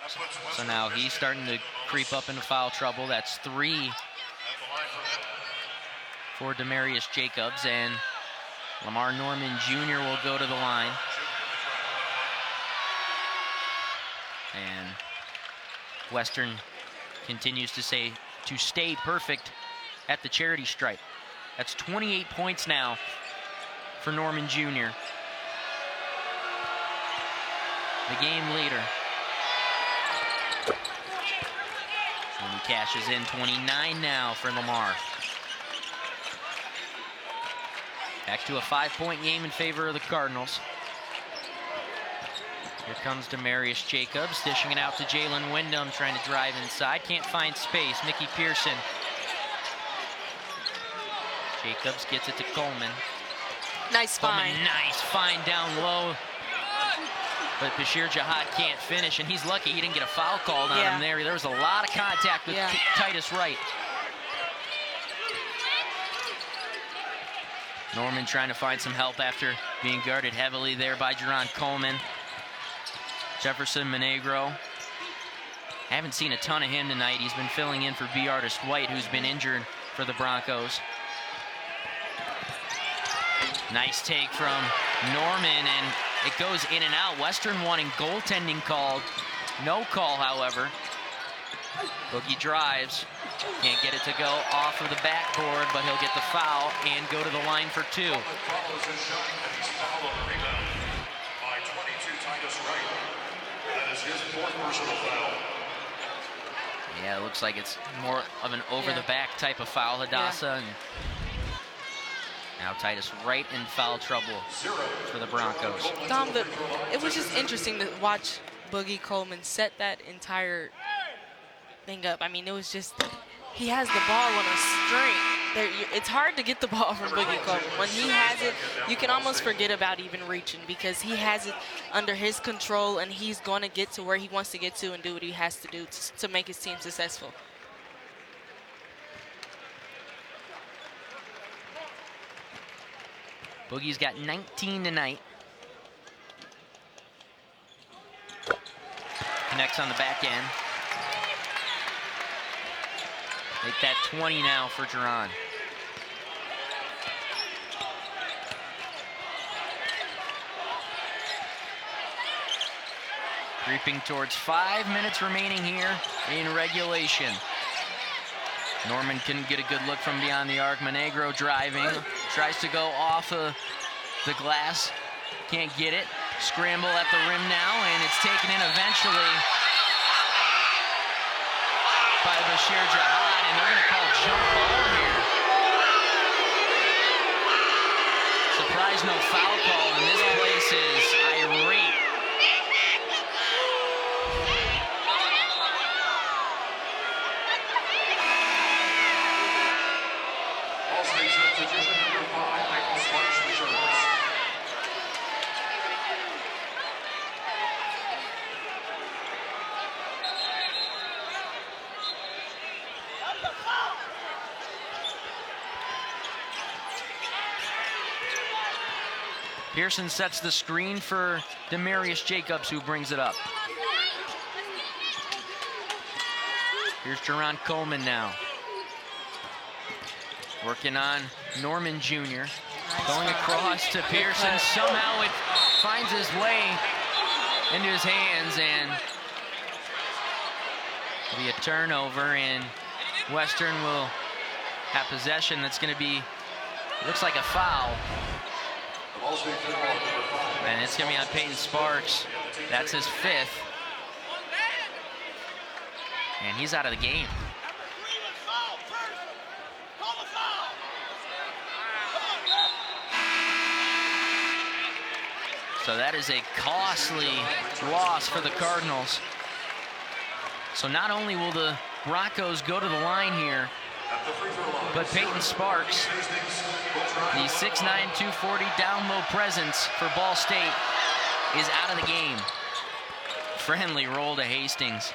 [SPEAKER 4] That puts
[SPEAKER 2] So
[SPEAKER 4] Western
[SPEAKER 2] now he's
[SPEAKER 4] Michigan
[SPEAKER 2] starting to creep up into foul trouble. That's 3
[SPEAKER 4] at the line for them.
[SPEAKER 2] for Demarius Jacobs. And Lamar Norman Jr. will go to the line. And Western continues to say to stay perfect at the charity stripe. That's 28 points now for Norman Jr. The game leader. And he cashes in 29 now for Lamar. Back to a 5-point game in favor of the Cardinals. Here comes Demarius Jacobs, dishing it out to Jalen Wyndham, trying to drive inside. Can't find space. Mickey Pearson. Jacobs gets it to Coleman.
[SPEAKER 3] Nice
[SPEAKER 2] Coleman,
[SPEAKER 3] find.
[SPEAKER 2] nice find down low. But Bashir Jihad can't finish, and he's lucky he didn't get a foul called on him there. There was a lot of contact with Titus Wright. Norman trying to find some help after being guarded heavily there by Jerron Coleman. Jefferson Monegro. Haven't seen a ton of him tonight. He's been filling in for B. Artist White, who's been injured for the Broncos. Nice take from Norman, and it goes in and out. Western wanting goaltending called. No call, however. Boogie drives. Can't get it to go off of the backboard, but he'll get the foul and go to the line for 2.
[SPEAKER 4] Follows his shot, and he's fouled on the rebound by 22 Titus Wright. That is his 4th personal foul.
[SPEAKER 2] Yeah, it looks like it's more of an over-the-back type of foul, Hadassah. And now Titus Wright in foul trouble for the Broncos.
[SPEAKER 3] Dom, it was just interesting to watch Boogie Coleman set that entire thing up. I mean, it was just, he has the ball on a string. It's hard to get the ball from Boogie Coleman. When he has it, you can almost forget about even reaching because he has it under his control and he's going to get to where he wants to get to and do what he has to do to make his team successful.
[SPEAKER 2] Boogie's got 19 tonight. Connects on the back end. Make that 20 now for Jerron. Creeping towards 5 minutes remaining here in regulation. Norman couldn't get a good look from beyond the arc. Monegro driving, tries to go off of the glass, can't get it. Scramble at the rim now, and it's taken in eventually by Bashir Jihad, and they're going to call jump ball here. Surprise, no foul call, and this place is irate.
[SPEAKER 4] Ball State's in position number 5, Michael Sparks returns.
[SPEAKER 2] Pearson sets the screen for Demarius Jacobs, who brings it up. Here's JARRON Coleman now. Working on Norman Jr. Going across to Pearson. Somehow it finds its way into his hands, and it'll be a turnover, and Western will have possession. That's going to be, looks like a foul. And it's going to be on Peyton Sparks. That's his 5th. And he's out of the game. So that is a costly loss for the Cardinals. So not only will the Broncos go to the line here, but Peyton Sparks, the 6'9", 240 down-low presence for Ball State, is out of the game. Friendly roll to Hastings.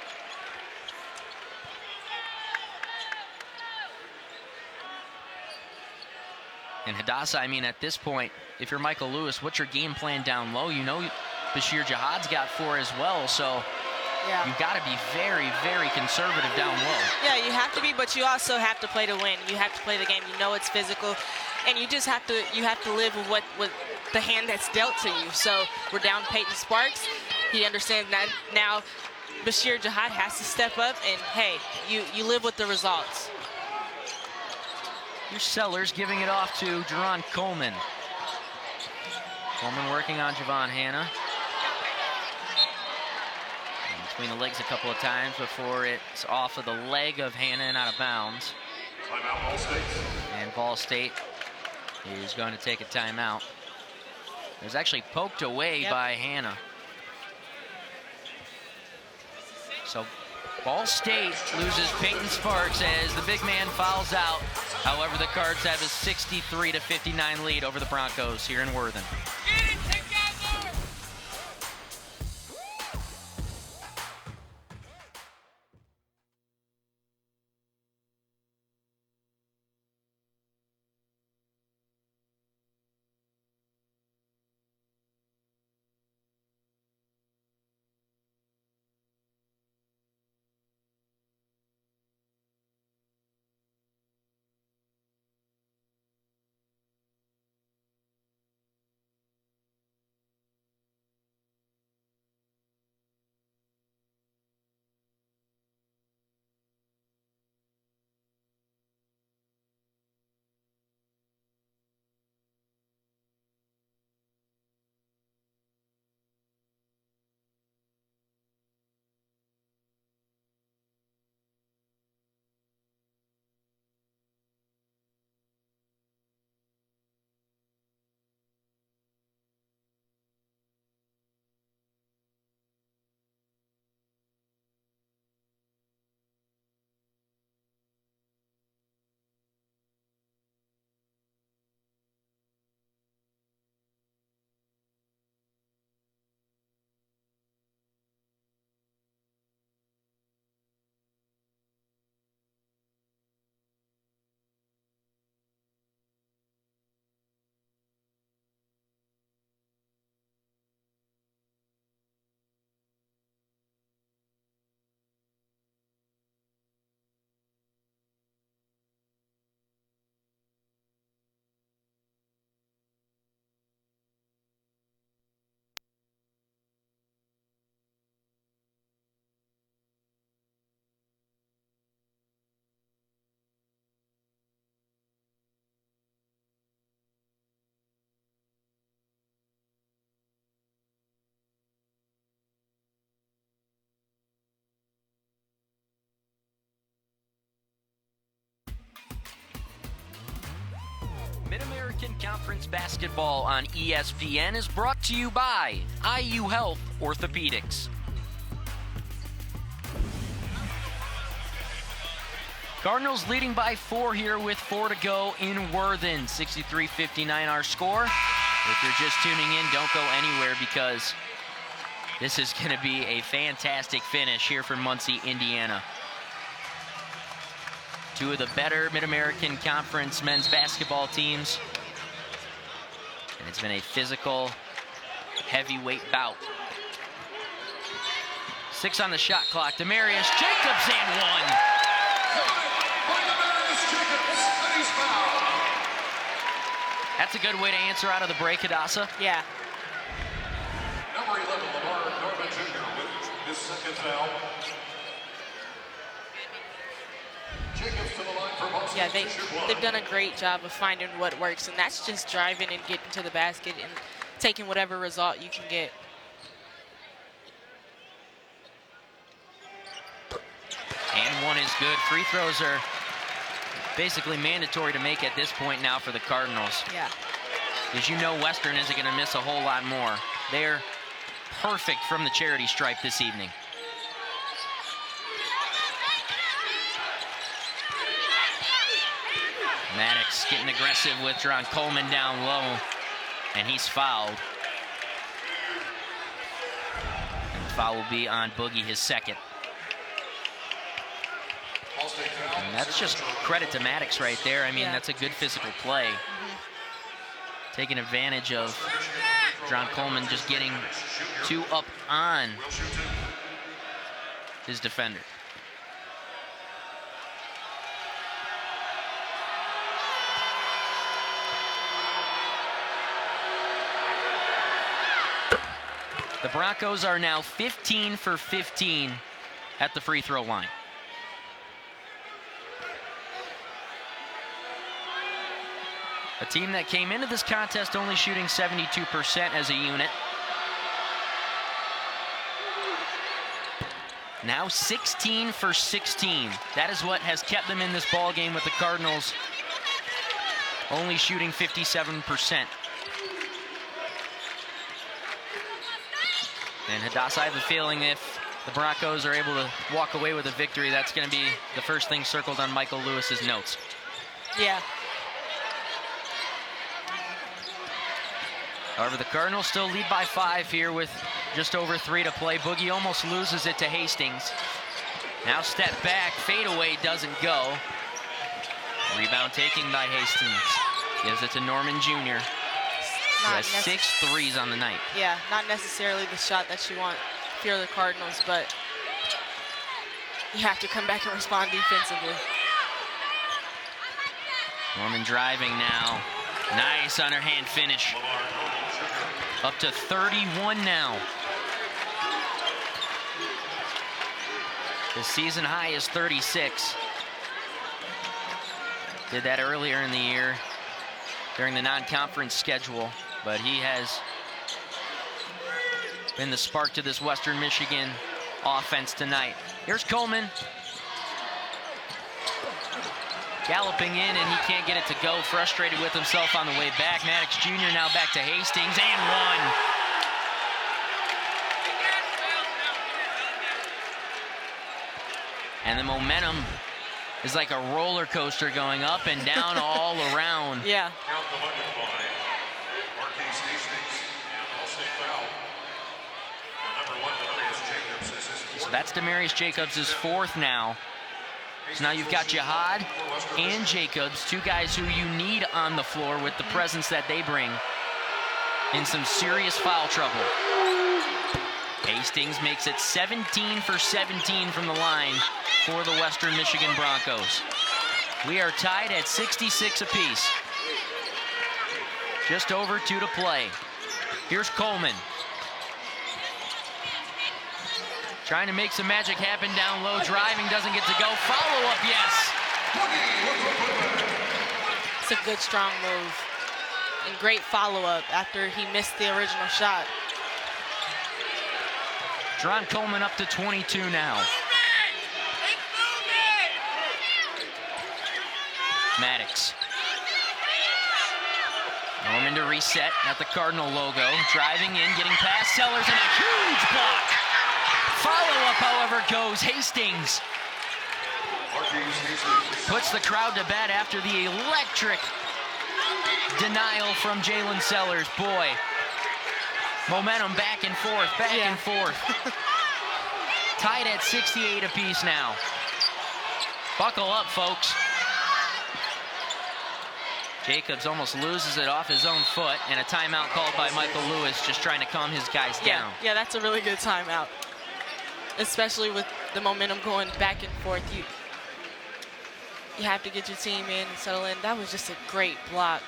[SPEAKER 2] And Hadassah, I mean, at this point, if you're Michael Lewis, what's your game plan down low? You know Bashir Jihad's got 4 as well, so
[SPEAKER 3] yeah,
[SPEAKER 2] you've got to be very, very conservative down low.
[SPEAKER 3] Yeah, you have to be, but you also have to play to win. You have to play the game. You know it's physical, and you just have to live with the hand that's dealt to you. So we're down Peyton Sparks. He understands that now Bashir Jihad has to step up, and hey, you live with the results.
[SPEAKER 2] Here's Sellers giving it off to JARRON Coleman. Coleman working on Javon Hanna. In between the legs a couple of times before it's off of the leg of Hanna and out of bounds.
[SPEAKER 4] Timeout, Ball State.
[SPEAKER 2] And Ball State is going to take a timeout. It was actually poked away by Hanna. So Ball State loses Peyton Sparks as the big man fouls out. However, the Cards have a 63-59 lead over the Broncos here in Worthen. Mid-American Conference Basketball on ESPN is brought to you by IU Health Orthopedics. Cardinals leading by 4 here with 4 to go in Worthen. 63-59 our score. If you're just tuning in, don't go anywhere because this is going to be a fantastic finish here for Muncie, Indiana. 2 of the better Mid-American Conference men's basketball teams. And it's been a physical, heavyweight bout. 6 on the shot clock. Demarius Jacobs and 1. That's a good way to answer out of the break, Hadassah.
[SPEAKER 3] Yeah.
[SPEAKER 4] Number 11, Lamar Norman Jr. with his second foul. Jacobs to the line for Ball State.
[SPEAKER 3] Yeah,
[SPEAKER 4] to shoot one.
[SPEAKER 3] they've done a great job of finding what works, and that's just driving and getting to the basket and taking whatever result you can get.
[SPEAKER 2] And 1 is good. Free throws are basically mandatory to make at this point now for the Cardinals.
[SPEAKER 3] Yeah.
[SPEAKER 2] As you know, Western isn't going to miss a whole lot more. They're perfect from the charity stripe this evening. Maddox getting aggressive with John Coleman down low, and he's fouled. And the foul will be on Boogie, his second.
[SPEAKER 4] Ball State foul.
[SPEAKER 2] And that's just credit to Maddox right there. I mean,
[SPEAKER 3] Yeah.
[SPEAKER 2] that's a good physical play. Taking advantage of John Coleman just getting 2 up on
[SPEAKER 4] Will shoot 2.
[SPEAKER 2] his defender. The Broncos are now 15 for 15 at the free throw line. A team that came into this contest only shooting 72% as a unit. Now 16 for 16. That is what has kept them in this ball game, with the Cardinals only shooting 57%. And Hadassah, I have a feeling if the Broncos are able to walk away with a victory, that's going to be the first thing circled on Michael Lewis's notes.
[SPEAKER 3] Yeah.
[SPEAKER 2] However, the Cardinals still lead by 5 here with just over 3 to play. Boogie almost loses it to Hastings. Now step back, fadeaway doesn't go. Rebound taken by Hastings. Gives it to Norman Jr. Who has 6 threes on the night.
[SPEAKER 3] Yeah, not necessarily the shot that you want if you're the Cardinals, but you have to come back and respond defensively.
[SPEAKER 2] Norman driving now. Nice underhand finish. Up to 31 now. His season high is 36. Did that earlier in the year during the non-conference schedule, but he has been the spark to this Western Michigan offense tonight. Here's Coleman. Galloping in, and he can't get it to go. Frustrated with himself on the way back. Maddox Jr. now back to Hastings, and 1. And the momentum is like a roller coaster going up and down all around.
[SPEAKER 3] Yeah.
[SPEAKER 4] Count the bucket by Marquise Hastings and Ball State foul. Number 1, Demarius Jacobs. This is
[SPEAKER 2] So that's Demarius Jacobs' 4th now. So now you've got Jihad and Jacobs, 2 guys who you need on the floor with the presence that they bring, in some serious foul trouble. Hastings makes it 17 for 17 from the line for the Western Michigan Broncos. We are tied at 66 apiece. Just over 2 to play. Here's Coleman. Trying to make some magic happen down low. Driving, doesn't get to go. Follow up, yes.
[SPEAKER 3] It's a good, strong move. And great follow-up after he missed the original shot.
[SPEAKER 2] John Coleman up to 22 now. Maddox. Norman to reset at the Cardinal logo. Driving in, getting past Sellers, and a huge block. Follow-up, however, goes Hastings. Puts the crowd to bed after the electric denial from Jalen Sellers. Boy, momentum back and forth, and forth. Tied at 68 apiece now. Buckle up, folks. Jacobs almost loses it off his own foot, and a timeout called by Michael Lewis, just trying to calm his guys down.
[SPEAKER 3] Yeah, that's a really good timeout, especially with the momentum going back and forth. You have to get your team in and settle in. That was just a great block.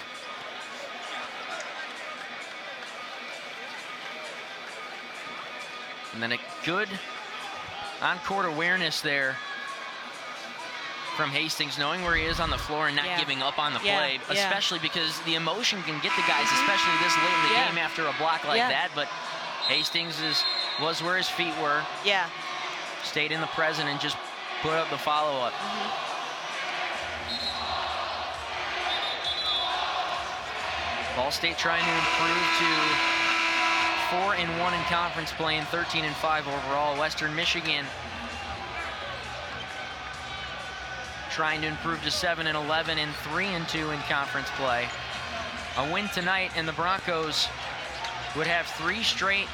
[SPEAKER 2] And then a good on-court awareness there from Hastings, knowing where he is on the floor and not giving up on the play, especially because the emotion can get the guys, especially this late in the game after a block like that. But Hastings was where his feet were.
[SPEAKER 3] Yeah.
[SPEAKER 2] Stayed in the present and just put up the follow-up. Ball State trying to improve to 4-1 in conference play and 13-5 overall. Western Michigan trying to improve to 7-11 and 3-2 in conference play. A win tonight, and the Broncos would have 3 straight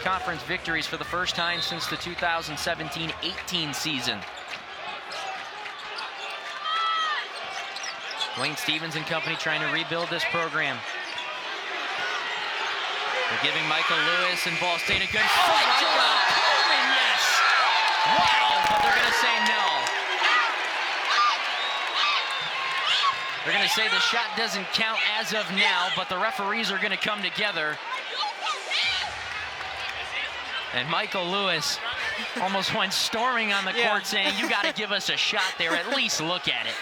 [SPEAKER 2] conference victories for the first time since the 2017-18 season. Dwayne Stevens and company trying to rebuild this program. They're giving Michael Lewis and Ball State a good fight. Coleman, yes! Wow, but they're going to say no. They're going to say the shot doesn't count as of now, but the referees are going to come together. And Michael Lewis almost went storming on the court saying, you got to give us a shot there, at least look at it.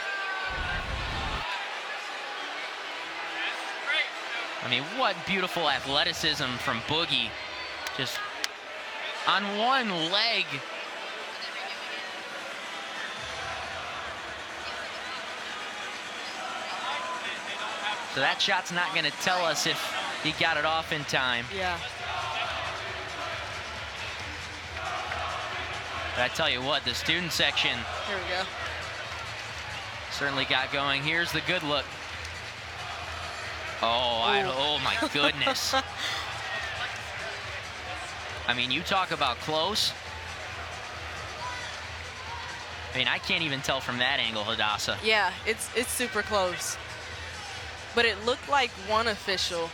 [SPEAKER 2] I mean, what beautiful athleticism from Boogie. Just on one leg. So that shot's not going to tell us if he got it off in time.
[SPEAKER 3] Yeah.
[SPEAKER 2] But I tell you what, the student section
[SPEAKER 3] Here we go.
[SPEAKER 2] certainly got going. Here's the good look. Oh my goodness. I mean, you talk about close. I mean, I can't even tell from that angle, Hadassah.
[SPEAKER 3] Yeah, it's super close. But it looked like one official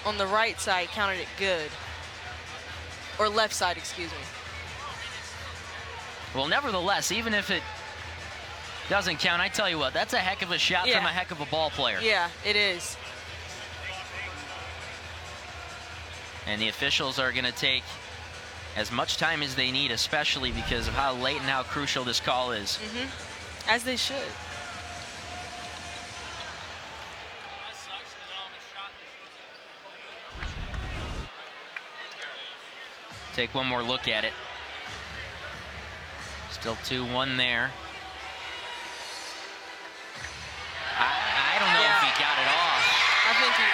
[SPEAKER 3] on the right side counted it good. Or left side, excuse me.
[SPEAKER 2] Well, nevertheless, even if it doesn't count, I tell you what, that's a heck of a shot from a heck of a ball player.
[SPEAKER 3] Yeah, it is.
[SPEAKER 2] And the officials are going to take as much time as they need, especially because of how late and how crucial this call is.
[SPEAKER 3] As they should.
[SPEAKER 2] Take one more look at it. Still 2-1 there. I don't know if he got it off.
[SPEAKER 3] I think he...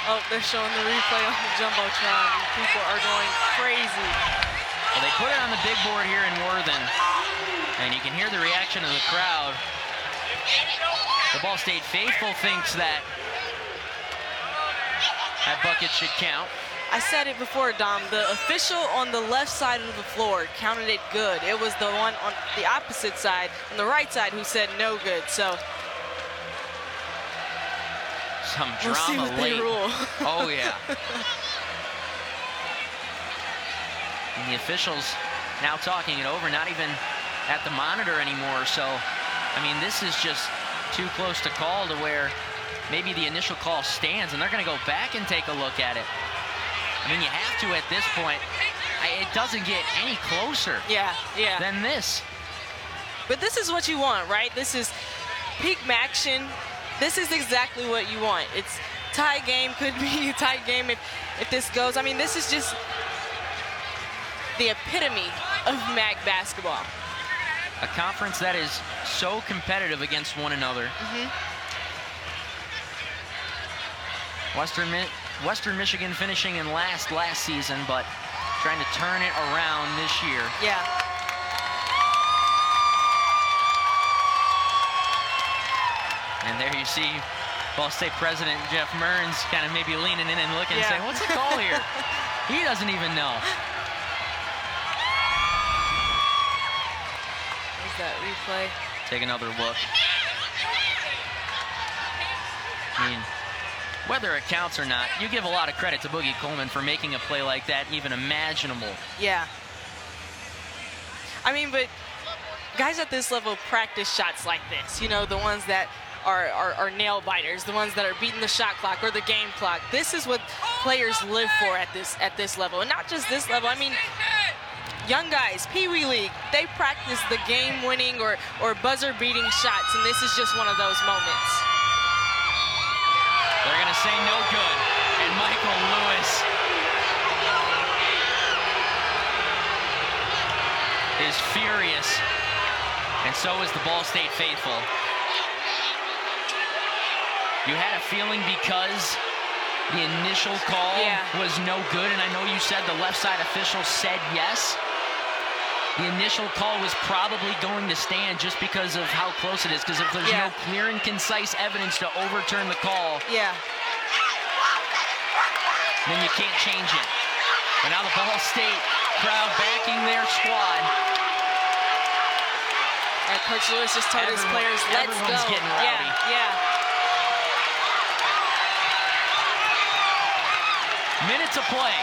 [SPEAKER 3] Oh, they're showing the replay on the Jumbotron. People are going crazy.
[SPEAKER 2] Well, they put it on the big board here in Worthen, and you can hear the reaction of the crowd. The Ball State faithful thinks that bucket should count.
[SPEAKER 3] I said it before, Dom. The official on the left side of the floor counted it good. It was the one on the opposite side, on the right side, who said no good. So
[SPEAKER 2] some
[SPEAKER 3] we'll
[SPEAKER 2] drama
[SPEAKER 3] see what
[SPEAKER 2] late.
[SPEAKER 3] they rule.
[SPEAKER 2] Oh yeah. And the officials now talking it over, not even at the monitor anymore. So, I mean, this is just too close to call to where maybe the initial call stands, and they're going to go back and take a look at it. I mean, you have to at this point. It doesn't get any closer than this.
[SPEAKER 3] But this is what you want, right? This is peak action. This is exactly what you want. It's tie game, could be a tight game if this goes. I mean, this is just the epitome of MAC basketball.
[SPEAKER 2] A conference that is so competitive against one another. Western Michigan finishing in last season, but trying to turn it around this year.
[SPEAKER 3] Yeah.
[SPEAKER 2] And there you see Ball State President Jeff Mearns kind of maybe leaning in and looking and saying, what's the call here? He doesn't even know.
[SPEAKER 3] There's that replay.
[SPEAKER 2] Take another look. I mean, whether it counts or not, you give a lot of credit to Boogie Coleman for making a play like that even imaginable.
[SPEAKER 3] Yeah. I mean, but guys at this level practice shots like this. You know, the ones that are nail biters, the ones that are beating the shot clock or the game clock. This is what players live for at this level, and not just this level. I mean, young guys, Pee Wee League, they practice the game-winning or buzzer-beating shots, and this is just one of those moments.
[SPEAKER 2] They're going to say no good, and Michael Lewis is furious, and so is the Ball State faithful. You had a feeling because the initial call was no good, and I know you said the left side official said yes. The initial call was probably going to stand just because of how close it is, because if there's no clear and concise evidence to overturn the call, then you can't change it. But now the Ball State crowd backing their squad.
[SPEAKER 3] And Coach Lewis just told his players, let's go.
[SPEAKER 2] Everyone's getting rowdy. Minutes of play,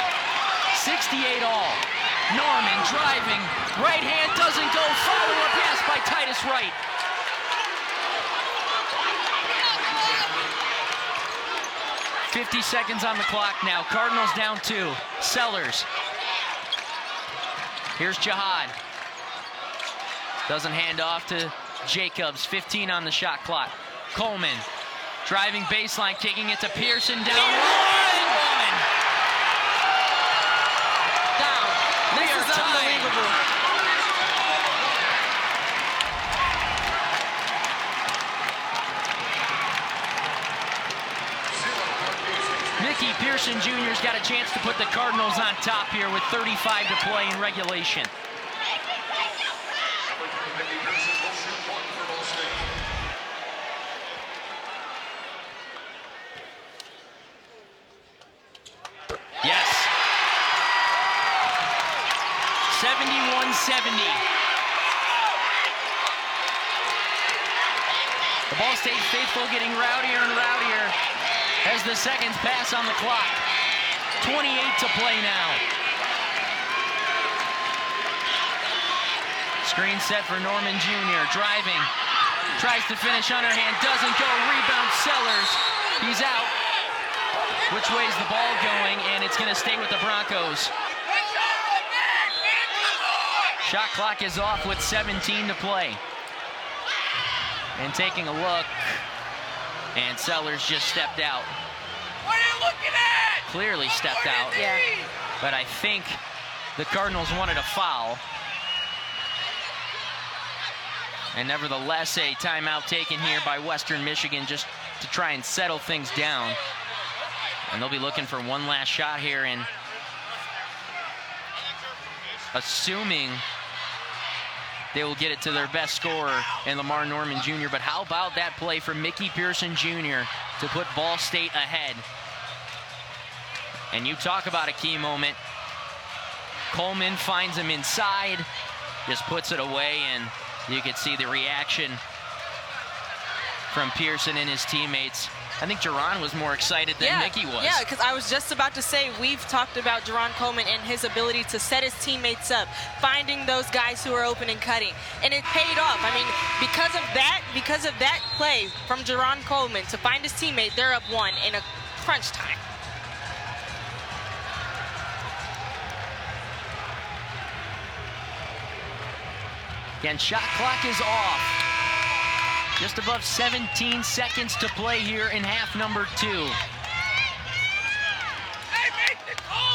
[SPEAKER 2] 68 all. Norman driving, right hand doesn't go, follow-up pass by Titus Wright. $50 seconds on the clock now. Cardinals down 2. Sellers. Here's Jihad. Doesn't hand off to Jacobs. 15 on the shot clock. Coleman driving baseline, kicking it to Pearson down. One.
[SPEAKER 3] Down. This is unbelievable.
[SPEAKER 2] Mickey Pearson Jr.'s got a chance to put the Cardinals on top here with 35 to play in regulation. Yes. 71-70. The Ball State faithful getting rowdier and rowdier as the seconds pass on the clock. 28 to play now. Screen set for Norman Jr. Driving. Tries to finish underhand. Doesn't go. Rebound Sellers. He's out. Which way's the ball going? And it's going to stay with the Broncos. Shot clock is off with 17 to play. And taking a look. And Sellers just stepped out.
[SPEAKER 7] What are you looking at?
[SPEAKER 2] Clearly stepped out.
[SPEAKER 3] Yeah.
[SPEAKER 2] But I think the Cardinals wanted a foul. And nevertheless, a timeout taken here by Western Michigan just to try and settle things down. And they'll be looking for one last shot here, and assuming they will get it to their best scorer in Lamar Norman Jr. But how about that play for Mickey Pearson Jr. to put Ball State ahead? And you talk about a key moment. Coleman finds him inside, just puts it away, and you could see the reaction from Pearson and his teammates. I think JARRON was more excited than Mickey was.
[SPEAKER 3] Yeah, because I was just about to say, we've talked about JARRON Coleman and his ability to set his teammates up, finding those guys who are open and cutting. And it paid off. I mean, because of that play from JARRON Coleman to find his teammate, they're up 1 in a crunch time.
[SPEAKER 2] Again, shot clock is off. Just above 17 seconds to play here in half number 2.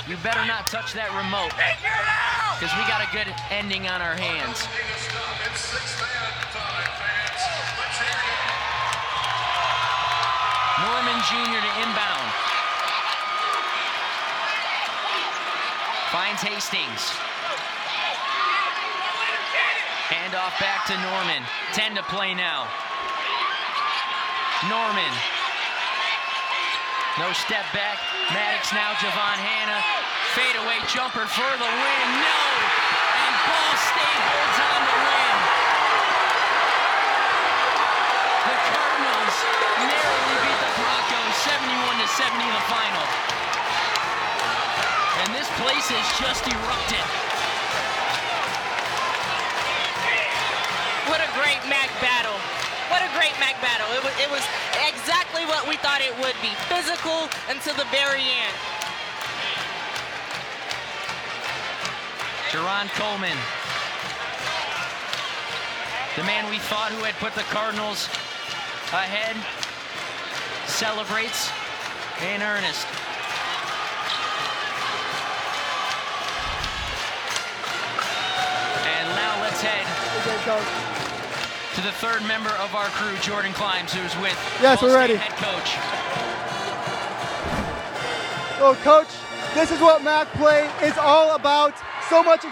[SPEAKER 2] You better not touch that remote, because we got a good ending on our hands. Norman Jr. to inbound. Finds Hastings. Handoff back to Norman. 10 to play now. Norman. No step back. Maddox now, Javon Hanna. Fadeaway jumper for the win. No! And Ball State holds on to win. narrowly beat the Broncos 71-70 in the final. And this place has just erupted.
[SPEAKER 3] What a great MAC battle. What a great MAC battle. It was exactly what we thought it would be. Physical until the very end.
[SPEAKER 2] JARRON Coleman, the man we thought who had put the Cardinals ahead, celebrates in earnest. And now let's head to the third member of our crew, Jordan Climbs, who's with
[SPEAKER 1] Yes, we're ready.
[SPEAKER 2] head coach.
[SPEAKER 1] So, Coach, this is what MAC play is all about. So much